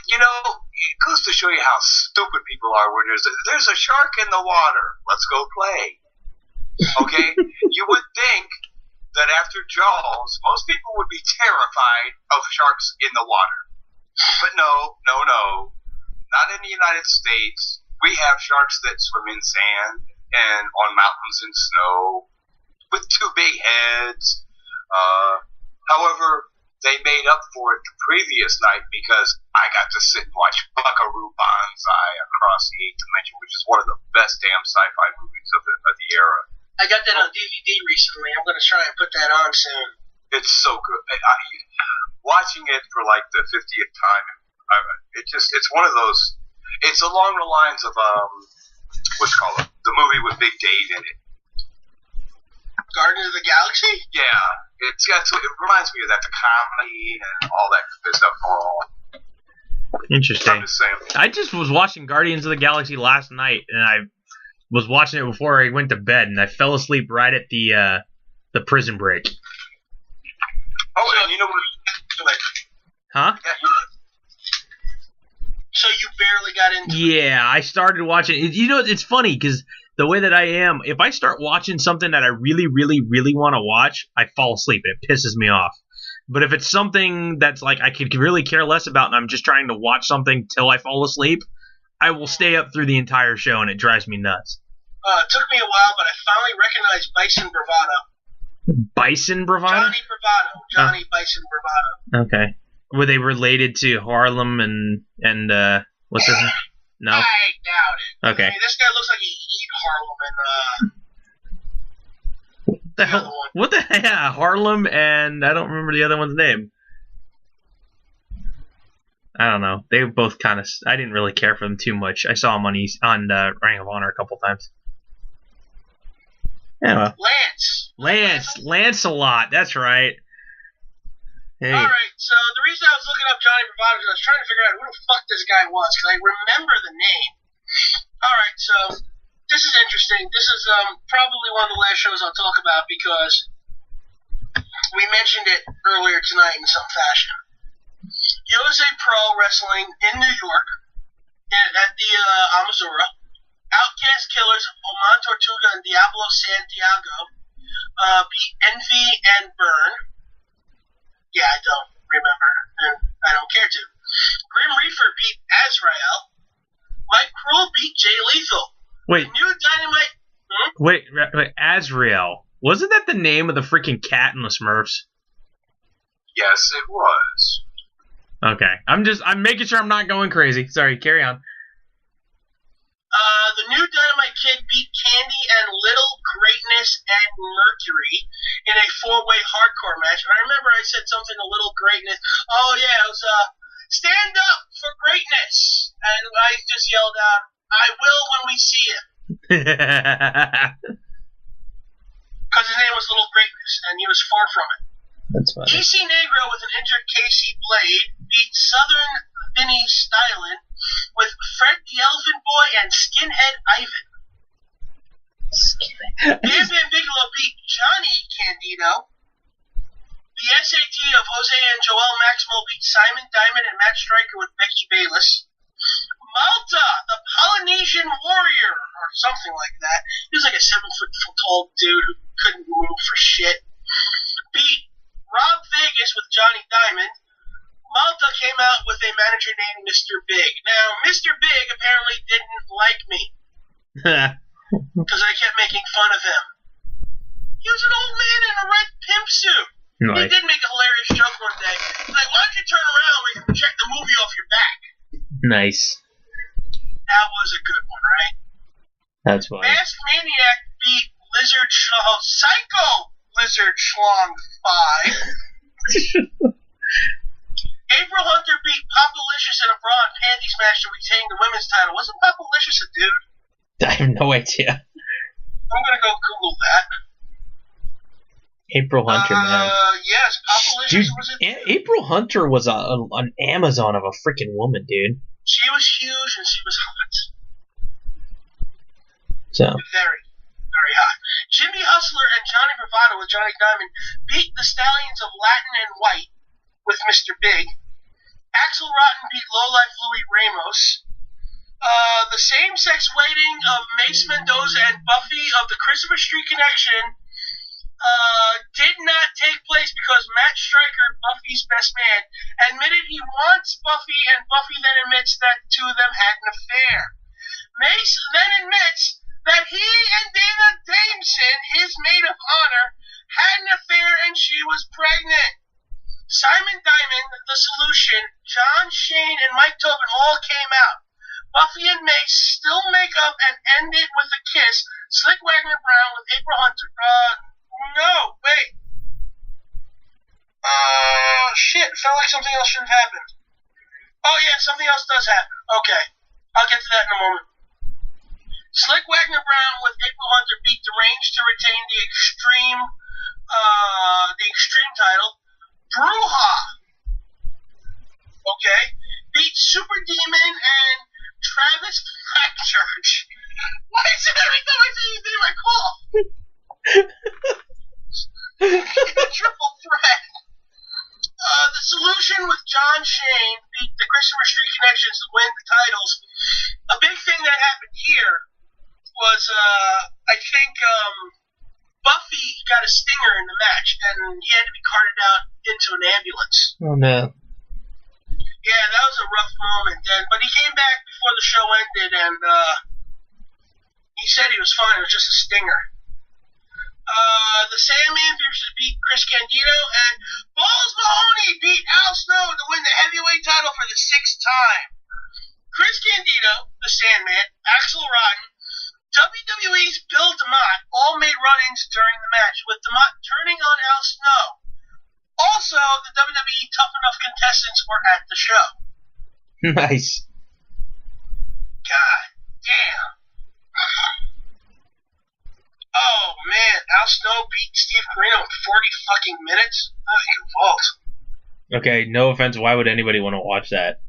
It goes to show you how stupid people are when there's a shark in the water. Let's go play. Okay? You would think that after Jaws, most people would be terrified of sharks in the water. But no. Not in the United States. We have sharks that swim in sand and on mountains in snow with two big heads. However, they made up for it the previous night because I got to sit and watch Buckaroo Banzai Across the Eighth Dimension, which is one of the best damn sci-fi movies of the era. I got that on DVD recently. I'm going to try and put that on soon. It's so good. Watching it for like the 50th time, it's one of those. It's along the lines of what's it called, the movie with Big Dave in it. Guardians of the Galaxy? Yeah, it reminds me of that, the comedy and all that good stuff going on. Interesting. I'm just saying. I just was watching Guardians of the Galaxy last night, and I was watching it before I went to bed, and I fell asleep right at the prison break. Oh, and you know what? Huh? So you barely got into it? Yeah, I started watching it. You know, it's funny, because the way that I am, if I start watching something that I really, really, really want to watch, I fall asleep, and it pisses me off. But if it's something that's like I could really care less about, and I'm just trying to watch something till I fall asleep, I will stay up through the entire show, and it drives me nuts. It took me a while, but I finally recognized Bison Bravado. Bison Bravado? Johnny Bison Bravado. Okay. Were they related to Harlem and what's his name? No? I doubt it. Okay. I mean, this guy looks like he eat Harlem and the hell? What the hell? Yeah, Harlem and I don't remember the other one's name. I don't know. They were both kind of. I didn't really care for them too much. I saw them on Ring of Honor a couple times. Yeah. Lancelot. That's right. Hey. Alright, so the reason I was looking up Johnny Bravado is I was trying to figure out who the fuck this guy was, because I remember the name. Alright, so this is interesting. This is probably one of the last shows I'll talk about, because we mentioned it earlier tonight in some fashion. USA Pro Wrestling in New York, at the Amazura, Outcast Killers of Oman Tortuga and Diablo Santiago beat Envy and Burn. Yeah, I don't remember, and I don't care to. Grim Reaper beat Azrael. Mike Cruel beat Jay Lethal. Wait. The new Dynamite... Wait, Azrael. Wasn't that the name of the freaking cat in the Smurfs? Yes, it was. Okay. I'm making sure I'm not going crazy. Sorry, carry on. The new Dynamite Kid beat Candy and Little Greatness and Mercury in a four-way hardcore match. And I remember I said something to Little Greatness. Oh, yeah, it was, stand up for greatness. And I just yelled out, I will when we see him. Because his name was Little Greatness, and he was far from it. That's funny. EC Negro with an injured Casey Blade beat Southern Vinny Stylen with Fred the Elephant Boy and Skinhead Ivan. Bam Bam Bigelow beat Johnny Candido. The SAT of Jose and Joel Maxwell beat Simon Diamond and Matt Stryker with Becky Bayless. Malta, the Polynesian Warrior, or something like that. He was like a 7-foot tall dude who couldn't move for shit. Beat Rob Vegas with Johnny Diamond. Malta came out with a manager named Mr. Big. Now, Mr. Big apparently didn't like me. because I kept making fun of him. He was an old man in a red pimp suit. Nice. He did make a hilarious joke one day. He's like, why don't you turn around where you can check the movie off your back? Nice. That was a good one, right? That's fine. Masked Maniac beat Psycho Lizard Schlong 5. April Hunter beat Popalicious in a bra and panties match to retain the women's title. Wasn't Popalicious a dude? I have no idea. I'm gonna go Google that. April Hunter, man. Yes, Popalicious Dude, was a April Hunter was an Amazon of a freaking woman, dude. She was huge and she was hot. So. Very, very hot. Jimmy Hustler and Johnny Bravado with Johnny Diamond beat the Stallions of Latin and White with Mr. Big. Axel Rotten beat Lowlife Louis Ramos. The same-sex wedding of Mace Mendoza and Buffy of the Christopher Street Connection did not take place because Matt Stryker, Buffy's best man, admitted he wants Buffy, and Buffy then admits that the two of them had an affair. Mace then admits that he and Dana Dameson, his maid of honor, had an affair and she was pregnant. Simon Diamond, The Solution, John Shane, and Mike Tobin all came out. Buffy and Mace still make up and end it with a kiss. Slick Wagner Brown with April Hunter. No, wait. Shit, felt like something else should have happened. Oh yeah, something else does happen. Okay, I'll get to that in a moment. Slick Wagner Brown with April Hunter beat Deranged to retain the Extreme title. Bruja, okay, beat Super Demon and Travis Blackchurch. Why is it every time I say his name I cough? Triple threat. The Solution with John Shane beat the Christopher Street Connections to win the titles. A big thing that happened here was, I think, Buffy got a stinger in the match, and he had to be carted out into an ambulance. Oh, no. Yeah, that was a rough moment. But he came back before the show ended, and he said he was fine. It was just a stinger. The Sandman beat Chris Candido, and Balls Mahoney beat Al Snow to win the heavyweight title for the 6th time. Chris Candido, the Sandman, Axel Rotten, WWE's Bill DeMott all made run-ins during the match, with DeMott turning on Al Snow. Also, the WWE Tough Enough contestants were at the show. Nice. God damn. Oh man, Al Snow beat Steve Corino in 40 fucking minutes? Oh, you can vault. Okay, no offense, why would anybody want to watch that?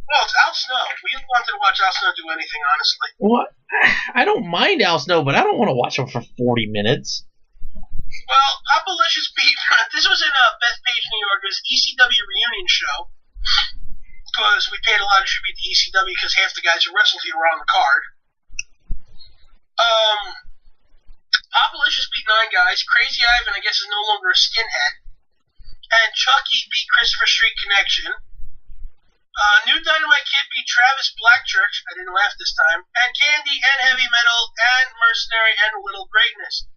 Well, it's Al Snow. We wanted to watch Al Snow do anything, honestly. What? I don't mind Al Snow, but I don't want to watch him for 40 minutes. Well, Popalicious beat... This was in Bethpage, New York. It was ECW reunion show. Because we paid a lot of tribute to ECW because half the guys who wrestled here were on the card. Popalicious beat 9 guys. Crazy Ivan, I guess, is no longer a skinhead. And Chucky beat Christopher Street Connection. New Dynamite Kid beat Travis Blackchurch. I didn't laugh this time. And Candy and Heavy Metal and Mercenary and Little Greatness.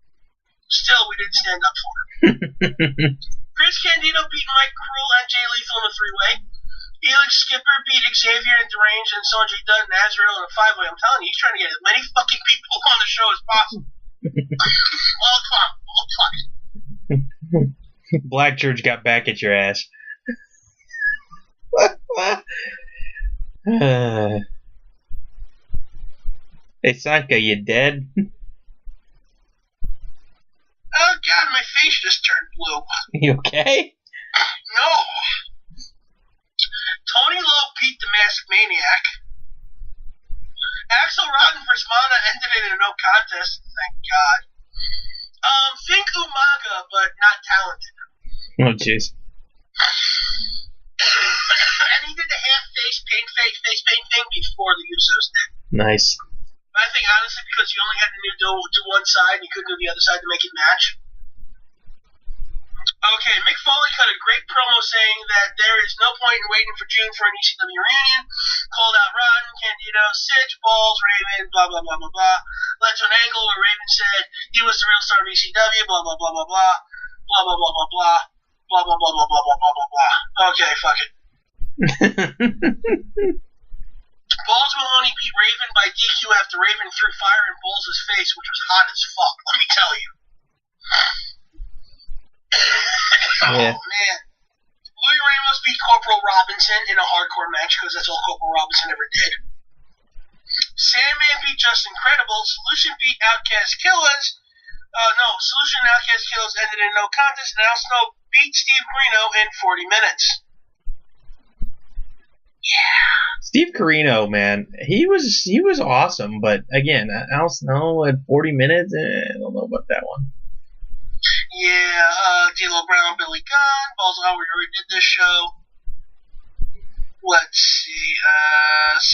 Still, we didn't stand up for him. Chris Candido beat Mike Cruel and Jay Lethal in a 3-way. Elix Skipper beat Xavier and Deranged and Sanjay Dutt and Azrael in a 5-way. I'm telling you, he's trying to get as many fucking people on the show as possible. All time. Black Church got back at your ass. Hey, Sanka, you dead? Oh god, my face just turned blue. You okay? No. Tony Lowe beat the Masked Maniac. Axel Rotten vs. Mana ended it in a no contest. Thank God. Think Umaga, but not talented. Oh, jeez. And he did the half-face paint thing before the Usos did. Nice. But I think, honestly, because you only had to do one side and you couldn't do the other side to make it match. Okay, Mick Foley cut a great promo saying that there is no point in waiting for June for an ECW reunion. Called out Rotten, Candido, Sitch, Balls, Raven, blah, blah, blah, blah, blah. Led to an angle where Raven said he was the real star of ECW, blah, blah, blah, blah, blah. Blah, blah, blah, blah, blah. Blah, blah, blah, blah, blah, blah, blah, blah, blah. Okay, fuck it. Balls Mahoney beat Raven by DQ after Raven threw fire in Balls' face, which was hot as fuck, let me tell you. Yeah. Oh, man. Louis Ramos beat Corporal Robinson in a hardcore match because that's all Corporal Robinson ever did. Sandman beat Just Incredible. Solution beat Outcast Killers. Solution and Outcast Killers ended in no contest. And Al Snow beat Steve Corino in 40 minutes. Yeah. Steve Corino, man, he was awesome, but again, Al Snow at 40 minutes, I don't know about that one. Yeah, D'Lo Brown, Billy Gunn, Balls Mahoney, we already did this show. Let's see.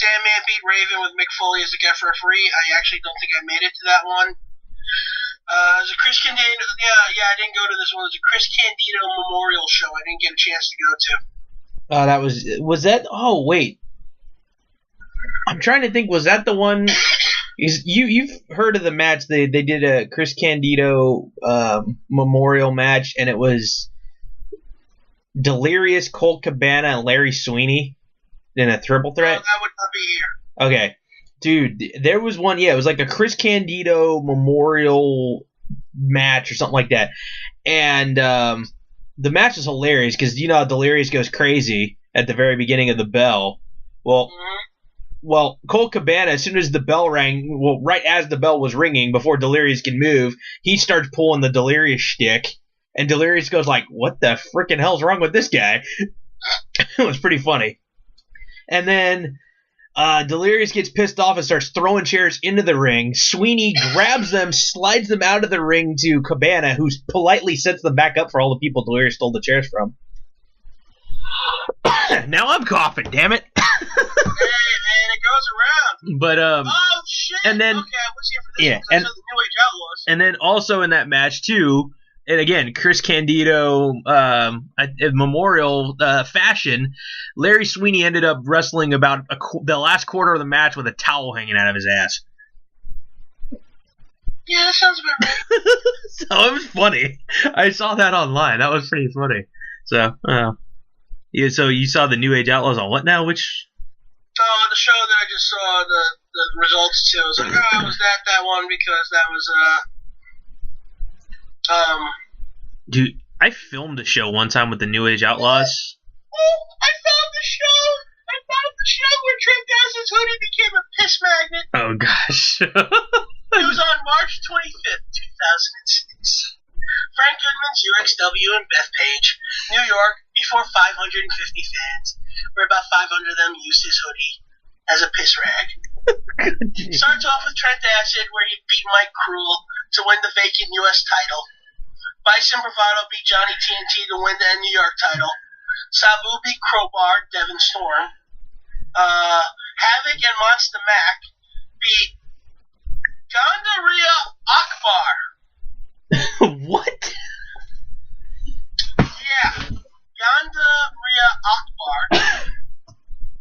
Sandman beat Raven with Mick Foley as the guest referee. I actually don't think I made it to that one. There's a Chris Candido. Yeah, I didn't go to this one. There's a Chris Candido memorial show I didn't get a chance to go to. Was that? Oh wait, I'm trying to think. Was that the one? You've heard of the match? They did a Chris Candido memorial match, and it was Delirious, Colt Cabana, and Larry Sweeney in a triple threat. That would not be here. Okay, dude, there was one. Yeah, it was like a Chris Candido memorial match or something like that, and the match is hilarious because you know how Delirious goes crazy at the very beginning of the bell. Well, Colt Cabana, as soon as the bell rang, right as the bell was ringing, before Delirious can move, he starts pulling the Delirious shtick, and Delirious goes like, "What the frickin' hell's wrong with this guy?" It was pretty funny. And then Delirious gets pissed off and starts throwing chairs into the ring. Sweeney grabs them, slides them out of the ring to Cabana, who politely sets them back up for all the people Delirious stole the chairs from. Now I'm coughing, damn it. Hey, man, it goes around. But oh shit. and then okay, I was here for this yeah, one, and the New Age Outlaws. And then also in that match too, and again, Chris Candido memorial fashion, Larry Sweeney ended up wrestling about the last quarter of the match with a towel hanging out of his ass. Yeah, that sounds about right. So it was funny. I saw that online. That was pretty funny. So, yeah. So you saw the New Age Outlaws on what now? Which? The show that I just saw the results to. I was like, it was that one because that was Dude, I filmed a show one time with the New Age Outlaws. Oh, I found the show where Trent Dazzle's hoodie became a piss magnet. Oh gosh. It was on March 25th, 2006. Frank Goodman's UXW in Bethpage, New York, before 550 fans, where about 500 of them used his hoodie as a piss rag. Starts off with Trent Acid, where he beat Mike Cruel to win the vacant U.S. title. Bison Bravado beat Johnny TNT to win the New York title. Sabu beat Crowbar, Devin Storm. Havoc and Monster Mac beat Gandaria Akbar. What? Yeah. Gandaria Akbar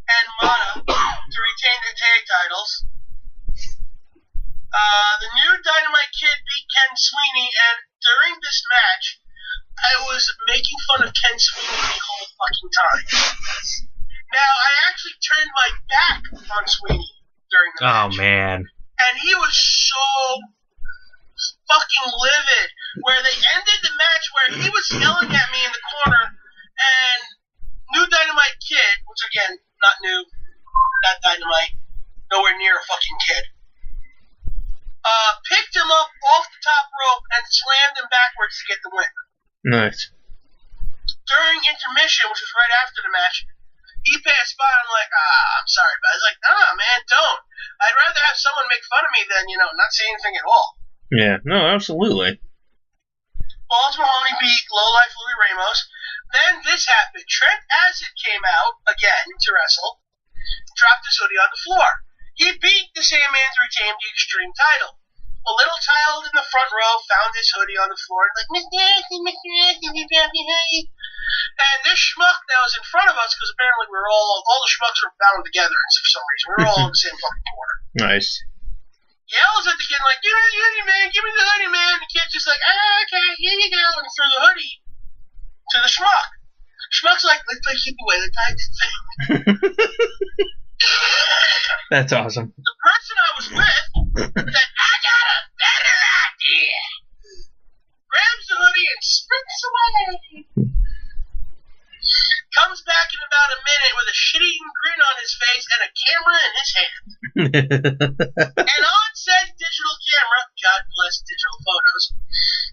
and Mata to retain the tag titles. The new Dynamite Kid beat Ken Sweeney, and during this match, I was making fun of Ken Sweeney the whole fucking time. Now, I actually turned my back on Sweeney during the match. Oh, man. And he was so fucking livid, where they ended the match where he was yelling at me in the corner, and New Dynamite Kid, which again, not new, not Dynamite, nowhere near a fucking kid, picked him up off the top rope and slammed him backwards to get the win. Nice. During intermission, which was right after the match, he passed by, and I'm like, I'm sorry, but I was like, nah, man, don't. I'd rather have someone make fun of me than, not say anything at all. Yeah, no, absolutely. Balls Mahoney beat Lowlife Louis Ramos. Then this happened. Trent Acid came out again to wrestle, dropped his hoodie on the floor. He beat the Sandman to retain the Extreme title. a little child in the front row found his hoodie on the floor and like, Miss Nancy. And this schmuck that was in front of us, because apparently we were all the schmucks were bound together for some reason. We were all in the same fucking corner. Nice. Yells at the kid like, give me the hoodie, man, give me the hoodie, man. The kid's just like, okay, here you go, and threw the hoodie to the schmuck. Schmuck's like, let's keep away, let's hide this thing. That's awesome. The person I was with said, I got a better idea. Grabs the hoodie and sprints away. Comes back in about a minute with a shit-eating grin on his face and a camera in his hand. And on said digital camera, God bless digital photos,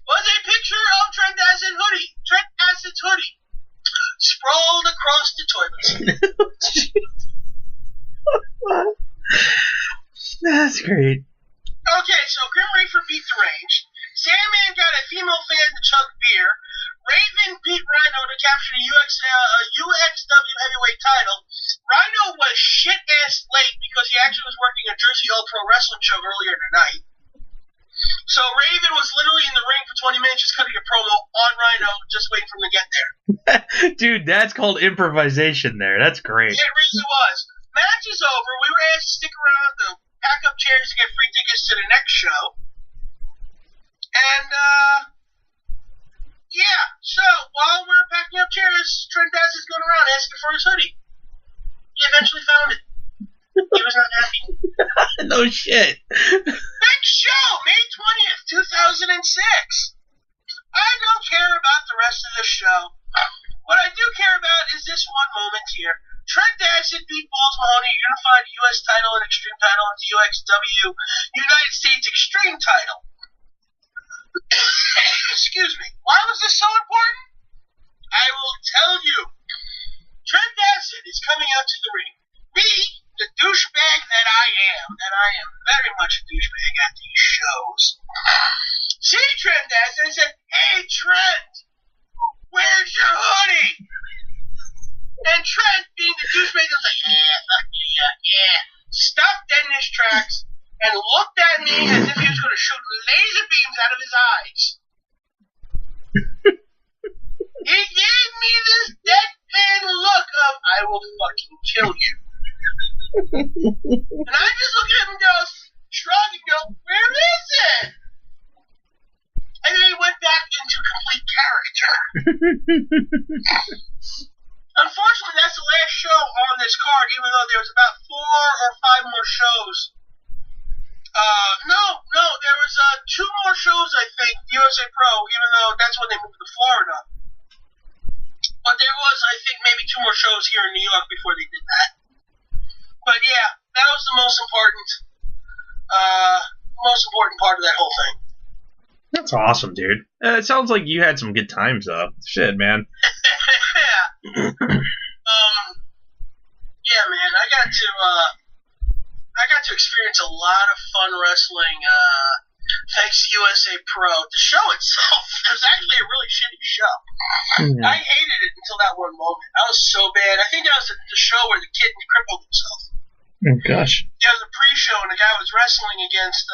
was a picture of Trent Acid's hoodie, sprawled across the toilet seat. That's great. Okay, so Grim Reaper beat the range. Sandman got a female fan to chug beer. Raven beat Rhino to capture the UXW heavyweight title. Rhino was shit-ass late because he actually was working a Jersey Hall Pro Wrestling show earlier tonight. So Raven was literally in the ring for 20 minutes just cutting a promo on Rhino, just waiting for him to get there. Dude, that's called improvisation there. That's great. It really was. Match is over. We were asked to stick around to pack up chairs to get free tickets to the next show. And, yeah, so while we're packing up chairs, Trent Acid's going around asking for his hoodie. He eventually found it. He was not happy. No shit. Next show, May 20th, 2006. I don't care about the rest of the show. What I do care about is this one moment here. Trent Acid beat Balls Mahoney, unified U.S. title and Extreme title into UXW United States Extreme title. Excuse me. Why was this so important? I will tell you. Trent Acid is coming out to the ring. Me, the douchebag that I am very much a douchebag at these shows, see Trent Acid and said, hey Trent, where's your hoodie? And Trent, being the douchebag, was like, yeah, fuck yeah. Stopped dead in his tracks and looked at me as if he was going to shoot laser beams out of his eyes. He gave me this deadpan look of, I will fucking kill you. And I just look at him and go, shrug and go, where is it? And then he went back into complete character. Unfortunately, that's the last show on this card, even though there was about 4 or 5 more shows. No, there was 2 more shows, I think, USA Pro, even though that's when they moved to Florida. But there was, I think, maybe 2 more shows here in New York before they did that. But yeah, that was the most important part of that whole thing. That's awesome, dude. It sounds like you had some good times, though. Shit, man. Yeah. Yeah, man. I got to experience a lot of fun wrestling. Thanks to USA Pro. The show itself was actually a really shitty show. Mm-hmm. I hated it until that one moment. I was so bad. I think that was the show where the kid crippled himself. Oh, gosh. There was a pre-show, and the guy was wrestling against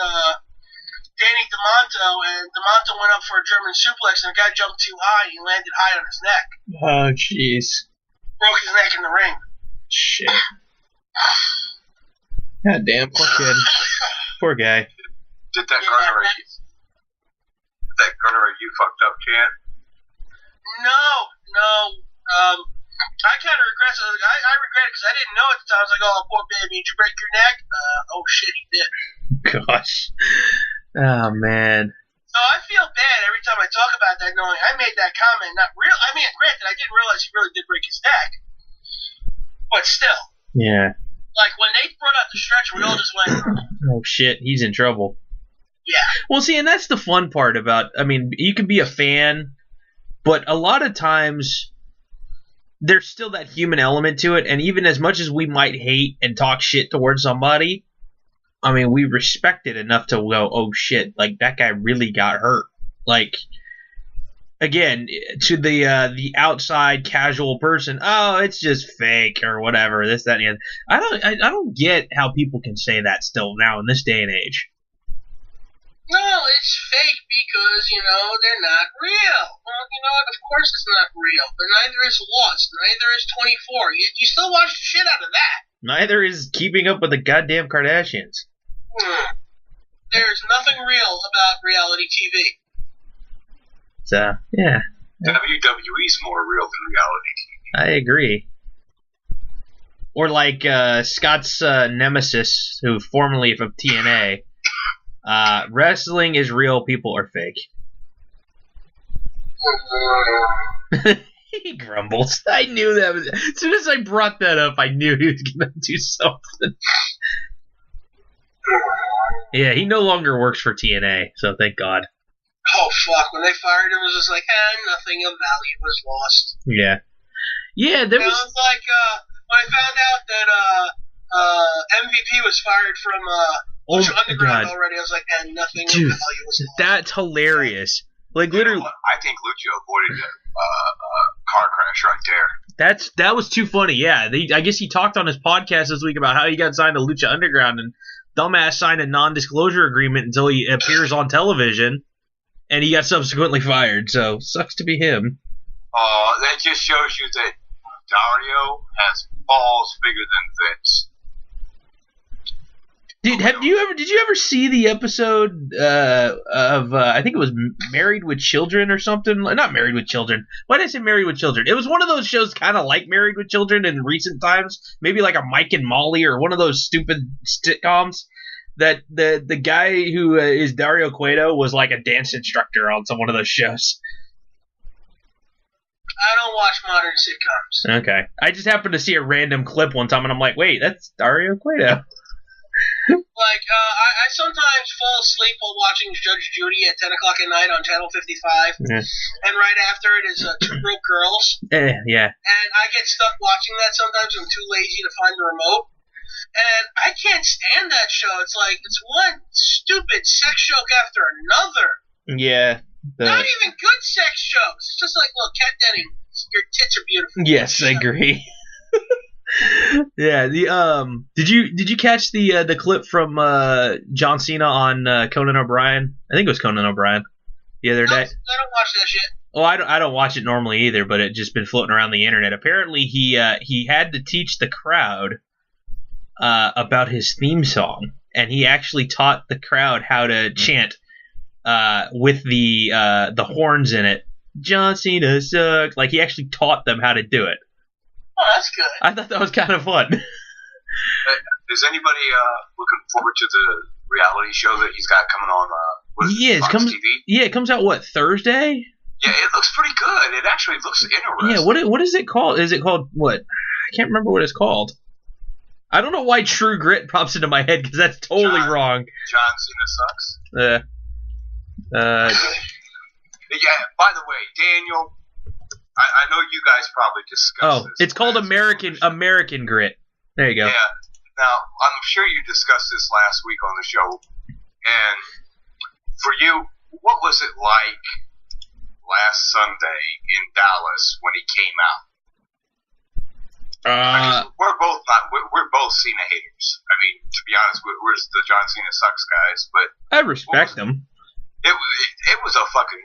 Danny DeMonto, and DeMonto went up for a German suplex, and the guy jumped too high, and he landed high on his neck. Oh, jeez. Broke his neck in the ring. Shit. God damn, poor kid. Poor guy. Did that Gunner you fucked up chant? No. I kind of regret it. I regret it because I didn't know at the time. I was like, oh, poor baby, did you break your neck? Oh, shit, he did. Gosh. Oh, man. So I feel bad every time I talk about that, knowing I made that comment. Granted, I didn't realize he really did break his neck. But still. Yeah. Like, when they brought out the stretcher, we all just went, oh, shit, he's in trouble. Yeah. Well, see, and that's the fun part about, you can be a fan, but a lot of times there's still that human element to it, and even as much as we might hate and talk shit towards somebody, we respect it enough to go, oh shit, like that guy really got hurt. Like, again, to the outside casual person, oh, it's just fake or whatever, this, that, and the other. I don't get how people can say that still now in this day and age. No, it's fake because, they're not real. Well, you know what? Of course it's not real. But neither is Lost. Neither is 24. You still watch the shit out of that. Neither is Keeping Up with the goddamn Kardashians. There's nothing real about reality TV. So, yeah. WWE's more real than reality TV. I agree. Or like Scott's nemesis, who formerly of TNA, wrestling is real, people are fake. He grumbles. I knew that was... As soon as I brought that up, I knew he was going to do something. Yeah, he no longer works for TNA, so thank God. Oh, fuck. When they fired him, it was just like, nothing of value was lost. Yeah. Yeah, there was... It was like, when I found out that MVP was fired from Lucha Underground already, I was like, nothing of value was lost. That's hilarious. Like, literally... I think Lucha avoided a car crash right there. That was too funny, yeah. I guess he talked on his podcast this week about how he got signed to Lucha Underground, and dumbass signed a non-disclosure agreement until he appears on television, and he got subsequently fired, so sucks to be him. That just shows you that Dario has balls bigger than Vince. Did you ever see the episode of I think it was Married with Children or something? Not Married with Children. Why did I say Married with Children? It was one of those shows kind of like Married with Children in recent times. Maybe like a Mike and Molly or one of those stupid sitcoms. That the guy who is Dario Cueto was like a dance instructor on one of those shows. I don't watch modern sitcoms. Okay. I just happened to see a random clip one time, and I'm like, wait, that's Dario Cueto. Like, I sometimes fall asleep while watching Judge Judy at 10 o'clock at night on Channel 55. Yeah. And right after it is Two Broke Girls. Yeah. And I get stuck watching that sometimes. I'm too lazy to find the remote. And I can't stand that show. It's like, it's one stupid sex joke after another. Yeah. Not even good sex jokes. It's just like, look, Kat Denning, your tits are beautiful. Yes, I agree. Yeah. Did you catch the clip from John Cena on Conan O'Brien? I think it was Conan O'Brien the other day. I don't watch that shit. Oh, I don't watch it normally either, but it just been floating around the internet. Apparently, he had to teach the crowd about his theme song, and he actually taught the crowd how to chant with the horns in it. John Cena sucks. Like, he actually taught them how to do it. Oh, that's good. I thought that was kind of fun. Is anybody looking forward to the reality show that he's got coming on? Fox TV? Yeah, it comes out what, Thursday? Yeah, it looks pretty good. It actually looks interesting. Yeah, what is it called? Is it called what? I can't remember what it's called. I don't know why True Grit pops into my head because that's totally wrong. John Cena sucks. Yeah. By the way, Daniel, I know you guys probably discussed this. It's called American Grit. There you go. Yeah. Now, I'm sure you discussed this last week on the show. And for you, what was it like last Sunday in Dallas when he came out? We're both Cena haters. I mean, to be honest, we're the John Cena sucks guys, but I respect him. It was a fucking,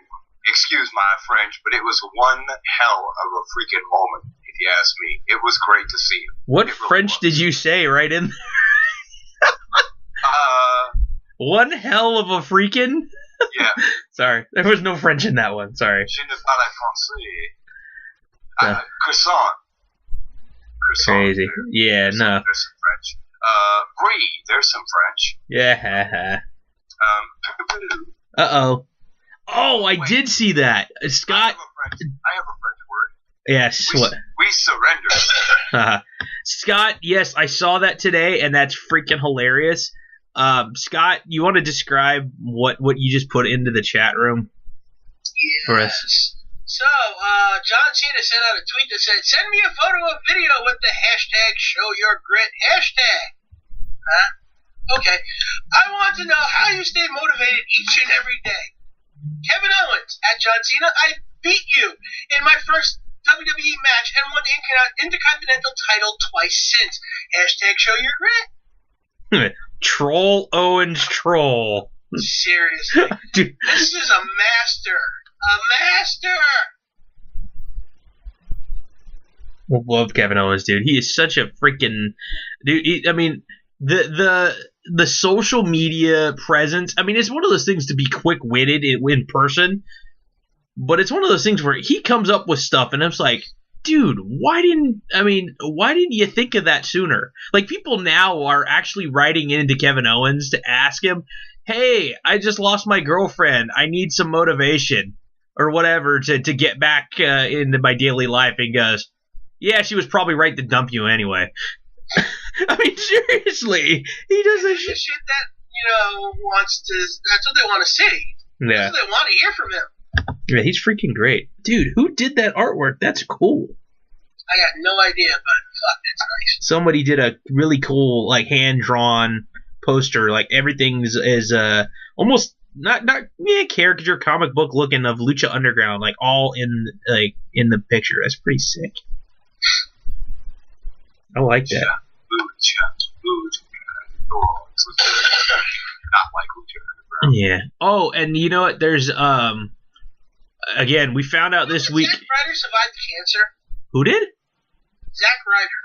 excuse my French, but it was one hell of a freaking moment, if you ask me. It was great to see him. What really French did you say right in there? One hell of a freaking? Yeah. Sorry, there was no French in that one. Sorry. Je ne parle français. Croissant. Crazy. Yeah, no. There's some French. Brie, there's some French. Yeah. Uh-oh. Oh, I did see that. Scott. I have a French word. Yes. We surrender. Scott, yes, I saw that today, and that's freaking hilarious. Scott, you want to describe what you just put into the chat room for us? So, John Cena sent out a tweet that said, "Send me a photo or video with the hashtag #ShowYourGrit hashtag." Huh? Okay. I want to know how you stay motivated each and every day. Kevin Owens, at John Cena, I beat you in my first WWE match and won the Intercontinental title twice since. Hashtag #ShowYourGrit. Troll Owens troll. Seriously. Dude. This is a master. A master! Love Kevin Owens, dude. He is such a freaking dude. I mean, the social media presence. I mean, it's one of those things to be quick-witted in person, but it's one of those things where he comes up with stuff, and it's like, dude, why didn't you think of that sooner? Like, people now are actually writing into Kevin Owens to ask him, hey, I just lost my girlfriend. I need some motivation or whatever to get back into my daily life. And he goes, yeah, she was probably right to dump you anyway. I mean, seriously, he does this shit that, wants to. That's what they want to see. Yeah. That's what they want to hear from him. Yeah, he's freaking great. Dude, who did that artwork? That's cool. I got no idea, but fuck, it's nice. Somebody did a really cool, like, hand-drawn poster. Like, everything is almost not caricature comic book looking of Lucha Underground, like, all in the picture. That's pretty sick. I like that. Not like Lucha Underground. Yeah. Oh, and you know what? There's again, we found out this week. Zack Ryder survived cancer. Who did? Zack Ryder.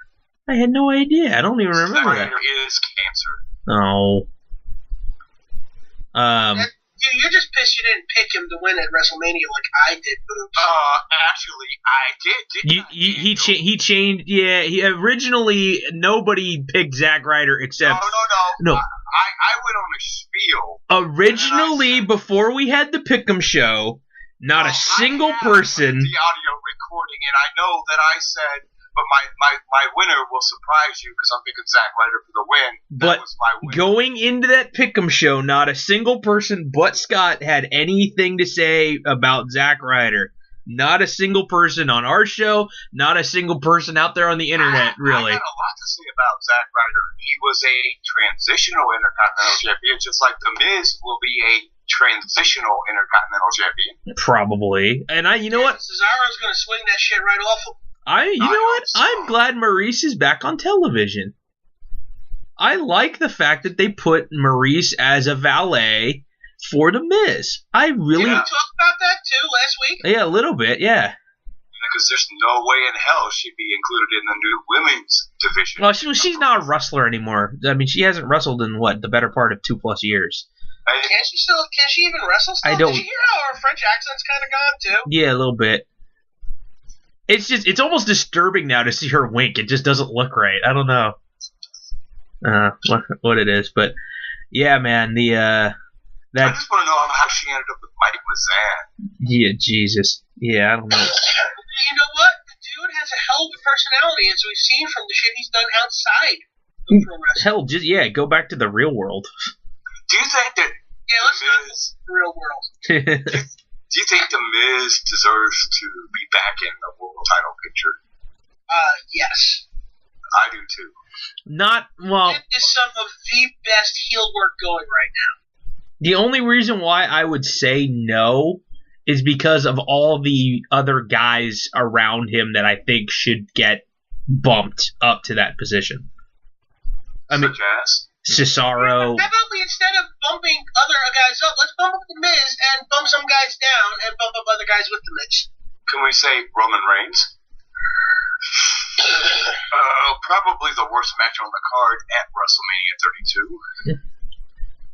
I had no idea. I don't even remember Zack that. Ryder is cancer. Oh. You're just pissed you didn't pick him to win at WrestleMania like I did. Actually, I did. He changed. Yeah, he originally nobody picked Zack Ryder except. No. I went on a spiel. Originally, before we had the Pick'em show, not a single person. The audio recording, and I know that I said, but my winner will surprise you because I'm picking Zack Ryder for the win. That was my winner. Going into that Pick'em show, not a single person but Scott had anything to say about Zack Ryder. Not a single person on our show, not a single person out there on the internet, really. I got a lot to say about Zack Ryder. He was a transitional Intercontinental Champion, just like The Miz will be a transitional Intercontinental Champion. Probably. And you know what? Cesaro's going to swing that shit right off him. You know what? I'm glad Maurice is back on television. I like the fact that they put Maurice as a valet for The Miz. I really. Did we talk about that too last week? Yeah, a little bit, yeah. Because there's no way in hell she'd be included in the new women's division. Well, she's not a wrestler anymore. I mean, she hasn't wrestled in the better part of 2+ years. Can she even wrestle still? I don't. Did you hear how her French accent's kind of gone too? Yeah, a little bit. It's almost disturbing now to see her wink. It just doesn't look right. I don't know what it is, but yeah, man. I just want to know how she ended up with Mike Mazan. Yeah, Jesus. Yeah, I don't know. You know what? The dude has a hell of a personality, as we've seen from the shit he's done outside of pro wrestling. Hell, go back to the real world. Do you think that let's go to the real world. Do you think The Miz deserves to be back in the world title picture? Yes. I do too. It is some of the best heel work going right now. The only reason why I would say no is because of all the other guys around him that I think should get bumped up to that position. Such as? Cesaro. How about we, instead of bumping other guys up, let's bump up The Miz and bump some guys down and bump up other guys with The Miz. Can we say Roman Reigns? Probably the worst match on the card at WrestleMania 32.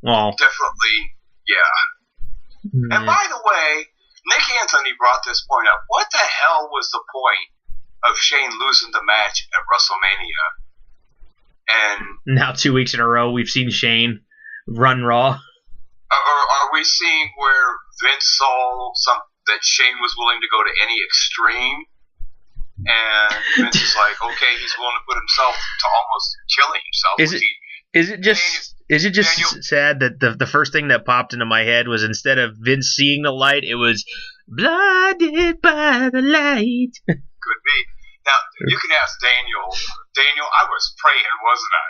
Well, definitely, yeah. And by the way, Nick Anthony brought this point up. What the hell was the point of Shane losing the match at WrestleMania? And now 2 weeks in a row, we've seen Shane run Raw. Are we seeing where Vince saw that Shane was willing to go to any extreme? And Vince is like, okay, he's willing to put himself to almost killing himself. Is it just sad that the first thing that popped into my head was, instead of Vince seeing the light, it was blinded by the light? Could be. Now, you can ask Daniel. Daniel, I was praying, wasn't I?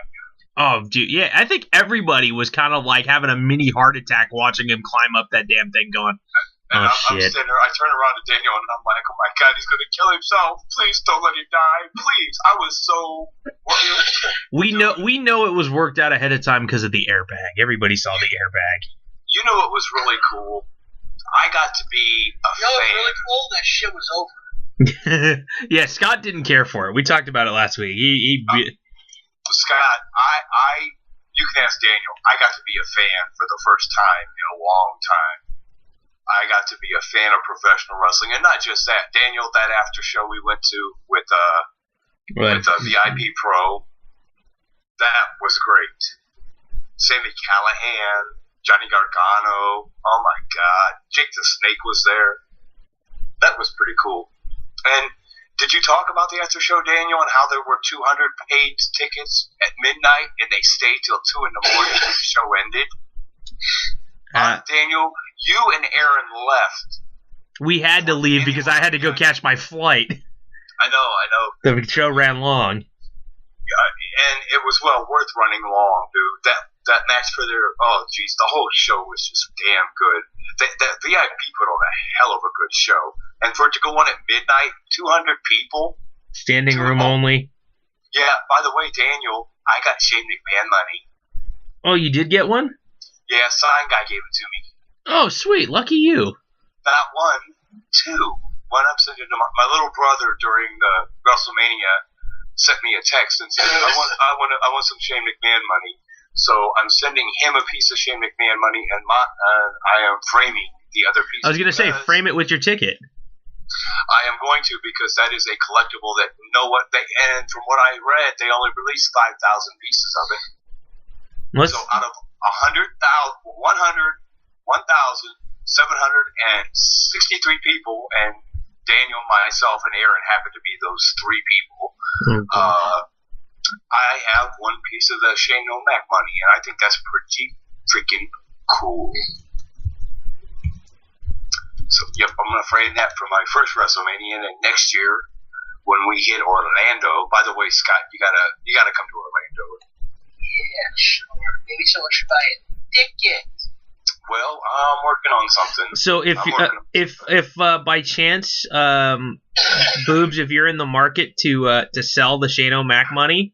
Oh, dude, yeah. I think everybody was kind of like having a mini heart attack watching him climb up that damn thing going, and I'm sitting there, I turn around to Daniel, and I'm like, oh my God, he's going to kill himself. Please don't let him die. Please. I was so worried. We know it was worked out ahead of time because of the airbag. Everybody saw the airbag. You know what was really cool? I got to be a You know what's fan. really cool? That shit was over. Yeah, Scott didn't care for it. We talked about it last week. Scott, you can ask Daniel. I got to be a fan for the first time in a long time. I got to be a fan of professional wrestling, and not just that. Daniel, that after show we went to with VIP Pro, that was great. Sammy Callahan, Johnny Gargano. Oh my God, Jake the Snake was there. That was pretty cool. And did you talk about the after show, Daniel, and how there were 200 paid tickets at midnight and they stayed till 2 in the morning and the show ended? Daniel, you and Aaron left. We had to leave because I had to go catch my flight. I know. The show ran long. And it was well worth running long, dude. That match for the whole show was just damn good. That VIP put on a hell of a good show. And for it to go on at midnight, 200 people. Standing room only. Yeah, by the way, Daniel, I got Shane McMahon money. Oh, you did get one? Yeah, sign guy gave it to me. Oh, sweet. Lucky you. Not one, two. One I'm sending to my little brother during the WrestleMania sent me a text and said, I want some Shane McMahon money. So I'm sending him a piece of Shane McMahon money, and I am framing the other piece. I was going to say, frame it with your ticket. I am going to, because that is a collectible that and from what I read, they only released 5,000 pieces of it. So out of 1,763 people, and Daniel, myself, and Aaron happen to be those 3 people. Okay. I have one piece of the Shane O'Mac money, and I think that's pretty freaking cool. So, yep, I'm going to frame that for my first WrestleMania, and then next year, when we hit Orlando, by the way, Scott, you gotta come to Orlando. Yeah, sure. Maybe someone should buy a ticket. Well, I'm working on something. So if by chance, Boobs, if you're in the market to sell the Shane O'Mac money,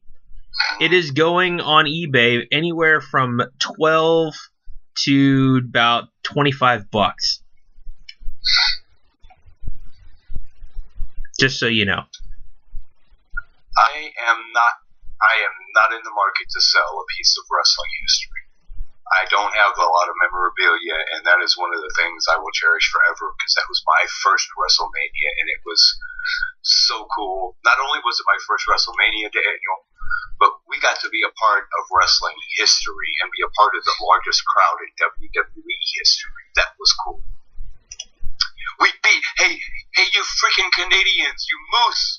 it is going on eBay anywhere from $12 to about $25. Just so you know. I am not in the market to sell a piece of wrestling history. I don't have a lot of memorabilia, and that is one of the things I will cherish forever, because that was my first WrestleMania, and it was so cool. Not only was it my first WrestleMania, Daniel, but we got to be a part of wrestling history and be a part of the largest crowd in WWE history. That was cool. We beat, hey, you freaking Canadians, you moose,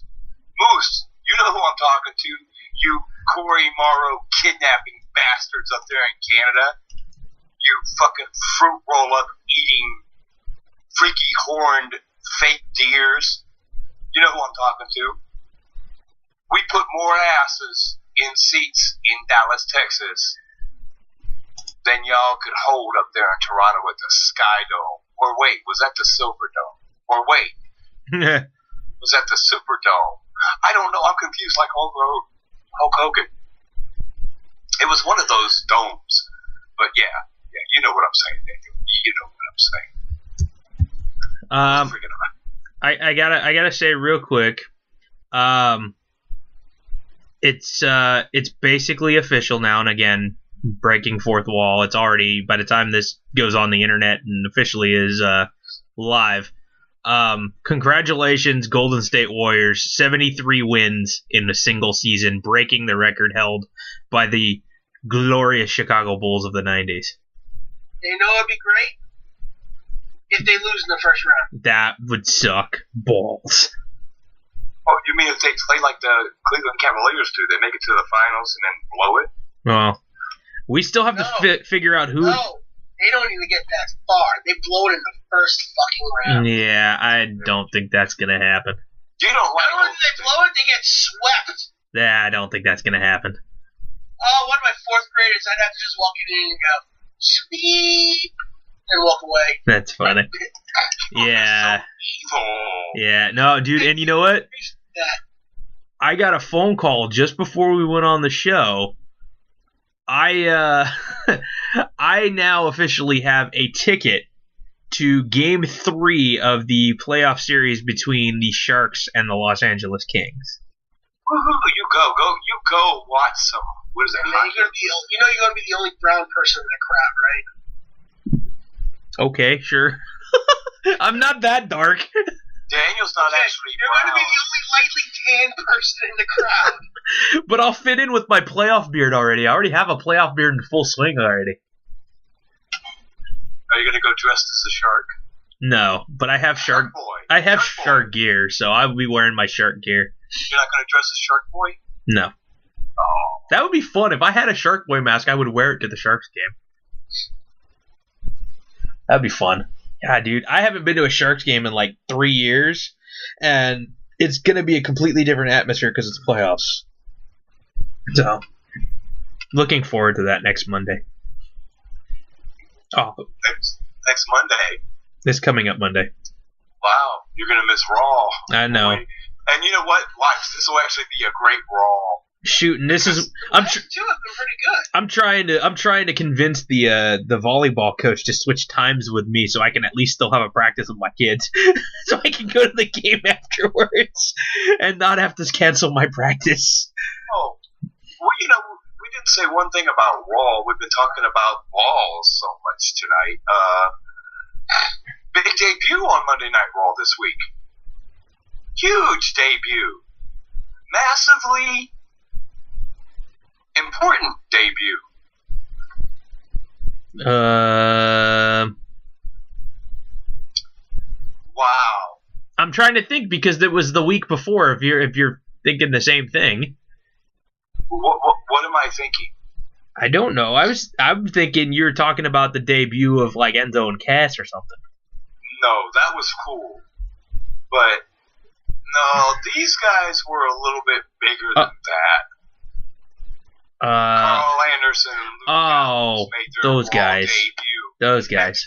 you know who I'm talking to, you Corey Morrow kidnapping bastards up there in Canada, you fucking fruit roll-up eating freaky horned fake deers, you know who I'm talking to. We put more asses in seats in Dallas, Texas than y'all could hold up there in Toronto at the Sky Dome. Or wait, was that the Silver Dome? Or wait, was that the Superdome? I don't know. I'm confused like Hulk Hogan. It was one of those domes. But yeah, you know what I'm saying, Daniel. You know what I'm saying. I gotta say real quick, it's basically official now, and again, breaking fourth wall. It's already, by the time this goes on the internet and officially is live. Congratulations, Golden State Warriors, 73 wins in a single season, breaking the record held by the glorious Chicago Bulls of the 90s. You know it'd be great? If they lose in the first round. That would suck balls. Oh, you mean if they play like the Cleveland Cavaliers do? They make it to the finals and then blow it? Well, we still have to figure out who... No, they don't even get that far. They blow it in the first fucking round. Yeah, I don't think that's going to happen. You don't like Not only do they blow it, they get swept. Yeah, I don't think that's going to happen. Oh, one of my fourth graders, I'd have to just walk in and go, sweep, and walk away. That's funny. Yeah. So evil. Yeah, no, dude, and you know what? I got a phone call just before we went on the show. I I now officially have a ticket to Game 3 of the playoff series between the Sharks and the Los Angeles Kings. Woohoo! You go watch some. What is it? And then you're gonna be the only brown person in the crowd, right? Okay, sure. I'm not that dark. Daniel's not actually You're brown. going to be the only lightly tanned person in the crowd. But I'll fit in with my playoff beard already. I already have a playoff beard in full swing already. Are you going to go dressed as a shark? No, but I have Shark boy. I have Shark boy. shark gear, so I will be wearing my shark gear. You're not going to dress as Shark Boy? No. Oh. That would be fun. If I had a Shark Boy mask, I would wear it to the Sharks game. That'd be fun. Yeah, dude. I haven't been to a Sharks game in like 3 years, and it's going to be a completely different atmosphere because it's playoffs. So, looking forward to that next Monday. Oh, Next Monday. this coming up Monday. Wow, you're going to miss Raw. I know. And you know what? Watch, this will actually be a great Raw. Shoot, and this is The last two have been pretty good. I'm trying to convince the volleyball coach to switch times with me so I can at least still have a practice with my kids, so I can go to the game afterwards and not have to cancel my practice. Oh, well, you know, we didn't say one thing about Raw. We've been talking about balls so much tonight. Big debut on Monday Night Raw this week. Huge debut. Massively important debut. Wow. I'm trying to think because it was the week before. If you're thinking the same thing, What am I thinking? I don't know. I'm thinking you were talking about the debut of like Enzo and Cass or something. No, that was cool. But no, these guys were a little bit bigger than that. Carl Anderson and Luke Gallows made their those Raw guys. debut. Those guys.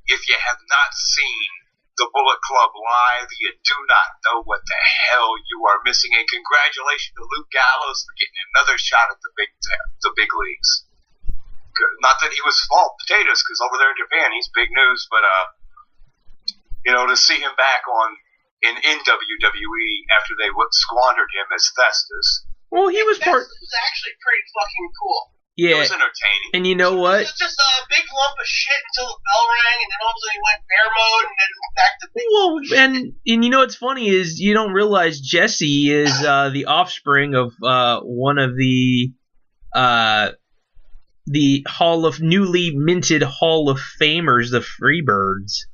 If you have not seen the Bullet Club live, you do not know what the hell you are missing. And congratulations to Luke Gallows for getting another shot at the big leagues. Good. Not that he was small potatoes, because over there in Japan he's big news, but to see him back in WWE after they squandered him as Festus. Well, he was part. This was actually pretty fucking cool. It Yeah, was entertaining. and you know It what? was just a big lump of shit until the bell rang, and then all of a sudden he went bear mode, and then back to big. Well, and you know what's funny is you don't realize Jesse is the offspring of one of the newly minted Hall of Famers, the Freebirds.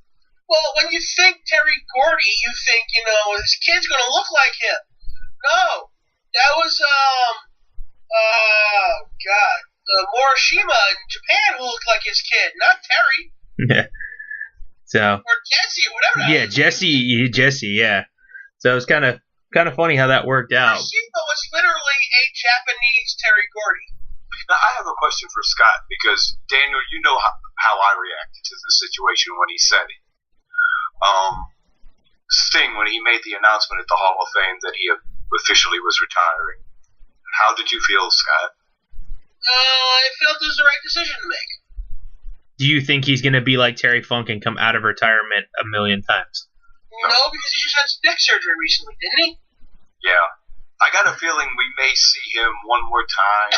Well, when you think Terry Gordy, you think, his kid's going to look like him. No. That was, Morishima in Japan who looked like his kid, not Terry. Yeah. So. Or Jesse, or whatever that Yeah, Jesse. Yeah. So it's kind of funny how that worked out. Morishima was literally a Japanese Terry Gordy. Now, I have a question for Scott, because, Daniel, you know how I reacted to the situation when he said it. Sting, when he made the announcement at the Hall of Fame that he officially was retiring, how did you feel, Scott? I felt it was the right decision to make. Do you think he's going to be like Terry Funk and come out of retirement a million times? No, because he just had some neck surgery recently, didn't he? Yeah. I got a feeling we may see him one more time,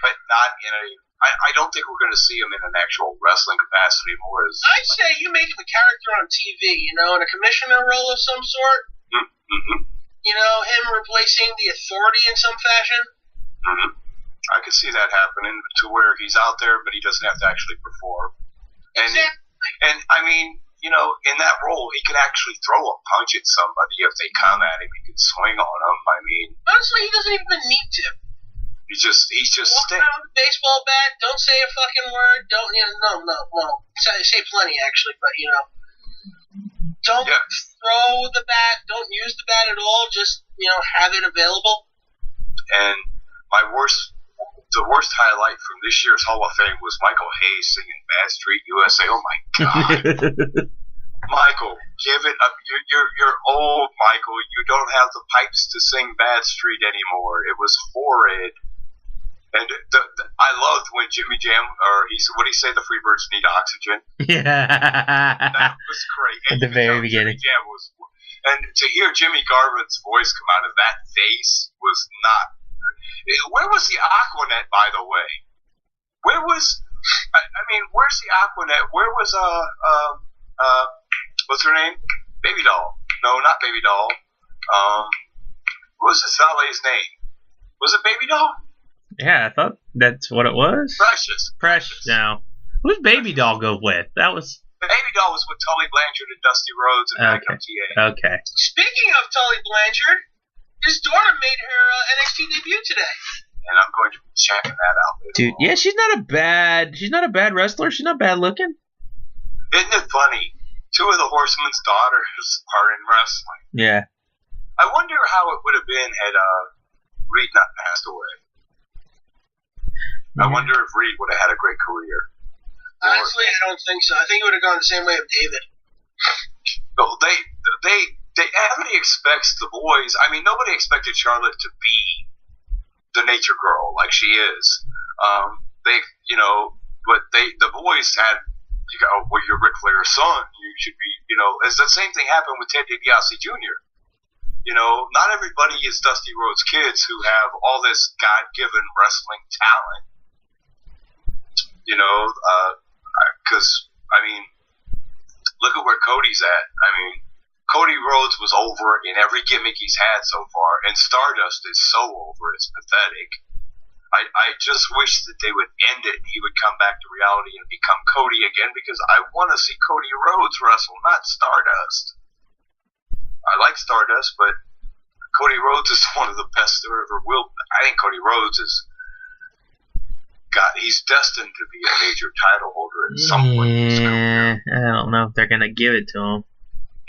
but not in a... I don't think we're going to see him in an actual wrestling capacity more as... I'd say you make him a character on TV, in a commissioner role of some sort. Mm-hmm. Him replacing the Authority in some fashion. Mm-hmm. I could see that happening to where he's out there, but he doesn't have to actually perform. And I mean, in that role, he can actually throw a punch at somebody if they come at him. He can swing on them. I mean, honestly, he doesn't even need to. He's just Walk Sting. around with a baseball bat. Don't say a fucking word. Don't no. Say plenty actually, but don't throw the bat. Don't use the bat at all. Just have it available. And the worst highlight from this year's Hall of Fame was Michael Hayes singing Bad Street USA. Oh my God. Michael, give it up. You're old, Michael. You don't have the pipes to sing Bad Street anymore. It was horrid. And I loved when Jimmy Jam, or what did he say? The Freebirds need oxygen. Yeah. That was great. At the very beginning. Jimmy Jam and to hear Jimmy Garvin's voice come out of that face was not. Where was the Aquanet, by the way? Where was? I mean, where's the Aquanet? Where was what's her name? Baby Doll. No, not Baby Doll. What was this vale's name? Was it Baby Doll? Yeah, I thought that's what it was. Precious. No. Who's Baby Doll go with? That was... Baby Doll was with Tully Blanchard and Dusty Rhodes and Magnum TA. Okay. Speaking of Tully Blanchard, his daughter made her NXT debut today. And I'm going to be checking that out. Dude, yeah, she's not a bad wrestler. She's not bad looking. Isn't it funny? Two of the Horsemen's daughters are in wrestling. Yeah. I wonder how it would have been had Reed not passed away. I wonder if Reed would have had a great career. Honestly, I don't think so. I think it would have gone the same way of David. No, everybody expects the boys. I mean, nobody expected Charlotte to be the nature girl like she is. But the boys had, well, you're Ric Flair's son. You should be, It's the same thing happened with Ted DiBiase Jr. Not everybody is Dusty Rhodes' kids who have all this God-given wrestling talent. Because, look at where Cody's at. Cody Rhodes was over in every gimmick he's had so far, and Stardust is so over, it's pathetic. I just wish that they would end it. He would come back to reality and become Cody again, because I want to see Cody Rhodes wrestle, not Stardust. I like Stardust, but Cody Rhodes is one of the best there ever will. I think Cody Rhodes he's destined to be a major title holder at some point in his career. I don't know if they're going to give it to him.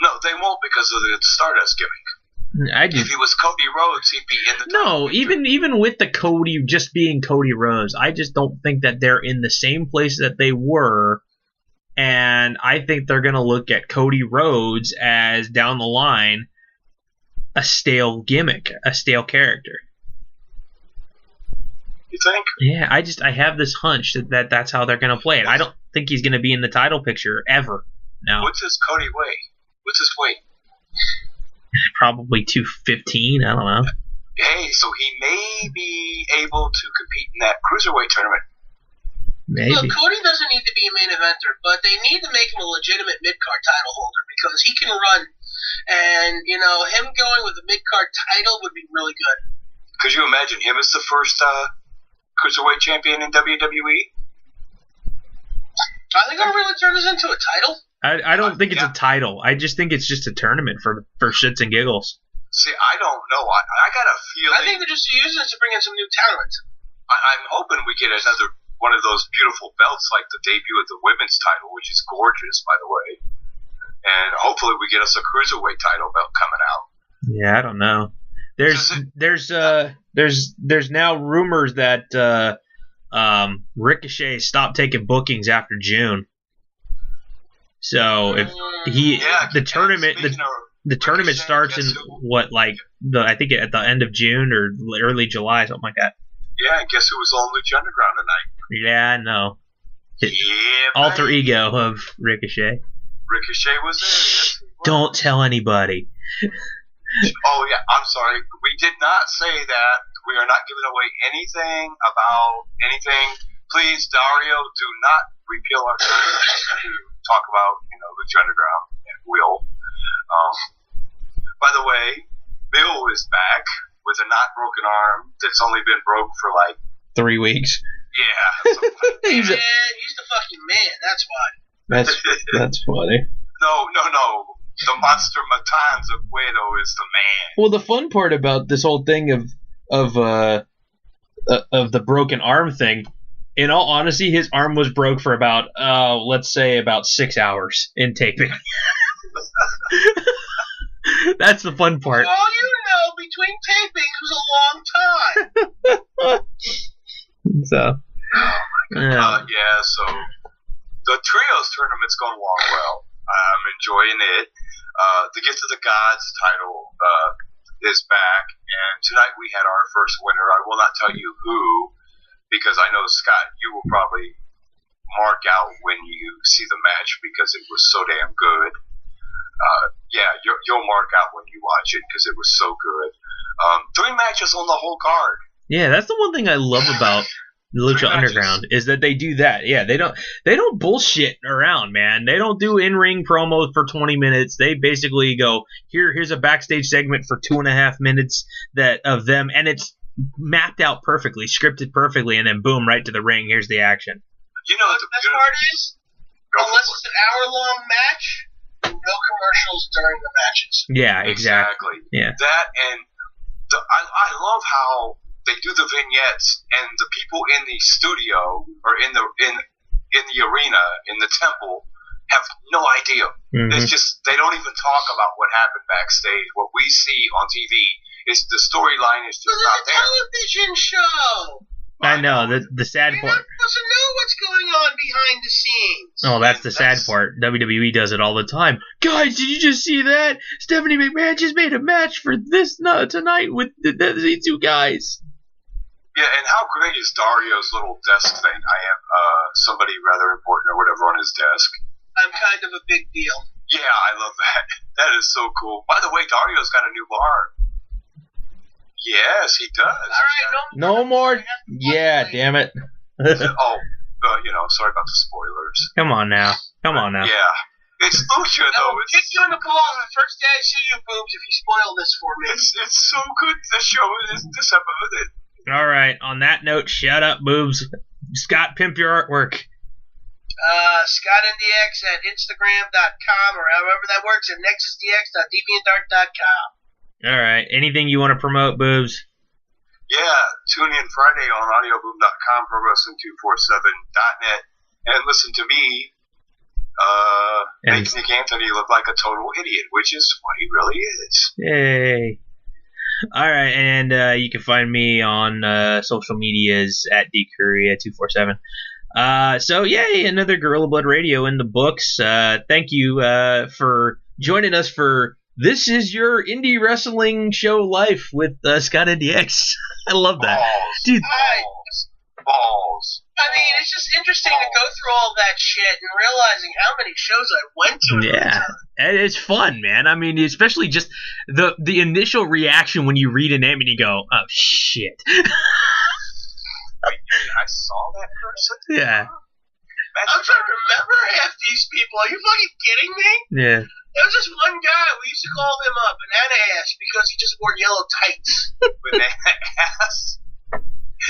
No, they won't, because of the Stardust gimmick. If he was Cody Rhodes, he'd be in the title picture. even with the Cody just being Cody Rhodes, I just don't think that they're in the same place that they were. And I think they're going to look at Cody Rhodes as, down the line, a stale gimmick, a stale character. You think? Yeah, I have this hunch that that's how they're going to play it. I don't think he's going to be in the title picture ever. No. What's his Cody weight? What's his weight? Probably 215. I don't know. Hey, so he may be able to compete in that cruiserweight tournament. Maybe. Look, Cody doesn't need to be a main eventer, but they need to make him a legitimate mid-card title holder, because he can run. And, him going with the mid-card title would be really good. Could you imagine him as the first cruiserweight champion in WWE? Are they going to really turn this into a title? I don't think it's a title. I just think it's just a tournament for shits and giggles. See, I don't know. I got a feeling. I think they're just using it to bring in some new talent. I'm hoping we get another one of those beautiful belts, like the debut of the women's title, which is gorgeous, by the way. And hopefully we get us a cruiserweight title belt coming out. Yeah, I don't know. There's now rumors that Ricochet stopped taking bookings after June. So if the tournament starts in I think at the end of June or early July, something like that. Yeah, and guess who was on Lucha Underground tonight? Yeah, I know. Alter ego of Ricochet. Ricochet was there. Yes, he was. Don't tell anybody. Oh yeah, I'm sorry. We did not say that. We are not giving away anything about anything. Please, Dario, do not repeal our time to talk about Lucha Underground and Will. By the way, Bill is back with a not broken arm that's only been broke for 3 weeks. Yeah. he's the fucking man. That's why. That's funny. No. The Monster Matans of Guido is the man. Well, the fun part about this whole thing of the broken arm thing, in all honesty, his arm was broke for about let's say about 6 hours in taping. That's the fun part. All between tapings was a long time. So. Oh my God. So the trios tournament's going along well. I'm enjoying it. The Gift of the Gods title is back, and tonight we had our first winner. I will not tell you who, because I know, Scott, you will probably mark out when you see the match because it was so damn good. Yeah, you'll mark out when you watch it because it was so good. 3 matches on the whole card. Yeah, that's the one thing I love about Lucha Underground is that they do that. Yeah, they don't bullshit around, man. They don't do in-ring promos for 20 minutes. They basically go, here's a backstage segment for 2.5 minutes of them, and it's mapped out perfectly, scripted perfectly, and then boom, right to the ring. Here's the action. You know what the best part is? Unless it's an hour-long match, no commercials during the matches. Yeah, exactly. Yeah. That and I love how they do the vignettes, and the people in the studio or in the arena, in the temple, have no idea. Mm-hmm. It's just they don't even talk about what happened backstage. What we see on TV is the storyline is just not there. It's a television show. I know the sad You're part. not supposed to know what's going on behind the scenes. Oh, that's the sad part. WWE does it all the time. Guys, did you just see that? Stephanie McMahon just made a match for this tonight with these 2 guys. Yeah, and how great is Dario's little desk thing? I have somebody rather important or whatever on his desk. I'm kind of a big deal. Yeah, I love that. That is so cool. By the way, Dario's got a new bar. Yes, he does. All right, no more. Yeah, damn it. Sorry about the spoilers. Come on now. Yeah. It's Lucha, though. I'll kick you in the balls the first day I see you, Boobs, if you spoil this for me. It's so good, this show, this episode. All right, on that note, shut up, Boobs. Scott, pimp your artwork. ScottNDX at Instagram.com or however that works at NexusDX.DeviantArt.com. All right, anything you want to promote, Boobs? Yeah, tune in Friday on audioboom.com, ProWrestling247.net, and listen to me make Nick Anthony look like a total idiot, which is what he really is. Yay. All right, and you can find me on social medias at dcourier247. So, yay, another Gorilla Blood Radio in the books. Thank you for joining us for This Is Your Indie Wrestling Show Life with Scott NDX. I love that. Balls. Dude. Balls. I mean, it's just interesting to go through all that shit and realizing how many shows I went to. Yeah, and it's fun, man. I mean, especially just the initial reaction when you read a name and you go, "Oh shit." Wait, I saw that person? Yeah. I'm trying to remember half these people. Are you fucking kidding me? Yeah. There was this one guy, we used to call him Banana Ass because he just wore yellow tights. Banana Ass?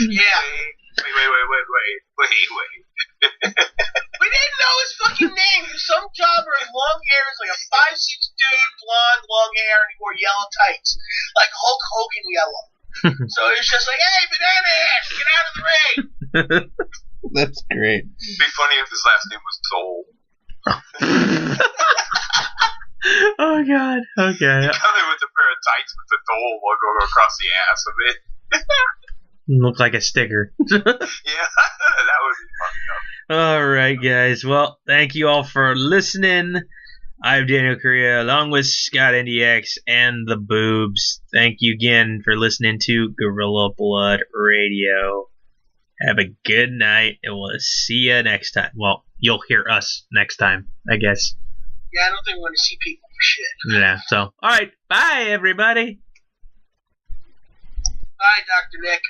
Yeah. Wait. We didn't know his fucking name. He was some jobber with long hair. He was like a 5'6" dude, blonde, long hair, and he wore yellow tights. Like Hulk Hogan yellow. So he was just like, hey, Banana Ass, get out of the ring. That's great. It'd be funny if his last name was Dole. Oh, God. Okay. Coming with a pair of tights with the Dole logo across the ass of it. Look like a sticker. Yeah, that would be fun. All right, guys. Well, thank you all for listening. I'm Daniel Correa, along with Scott NDX and the Boobs. Thank you again for listening to Gorilla Blood Radio. Have a good night, and we'll see you next time. Well, you'll hear us next time, I guess. Yeah, I don't think we're going to see people for shit. Yeah, so, all right. Bye, everybody. Bye, Dr. Nick.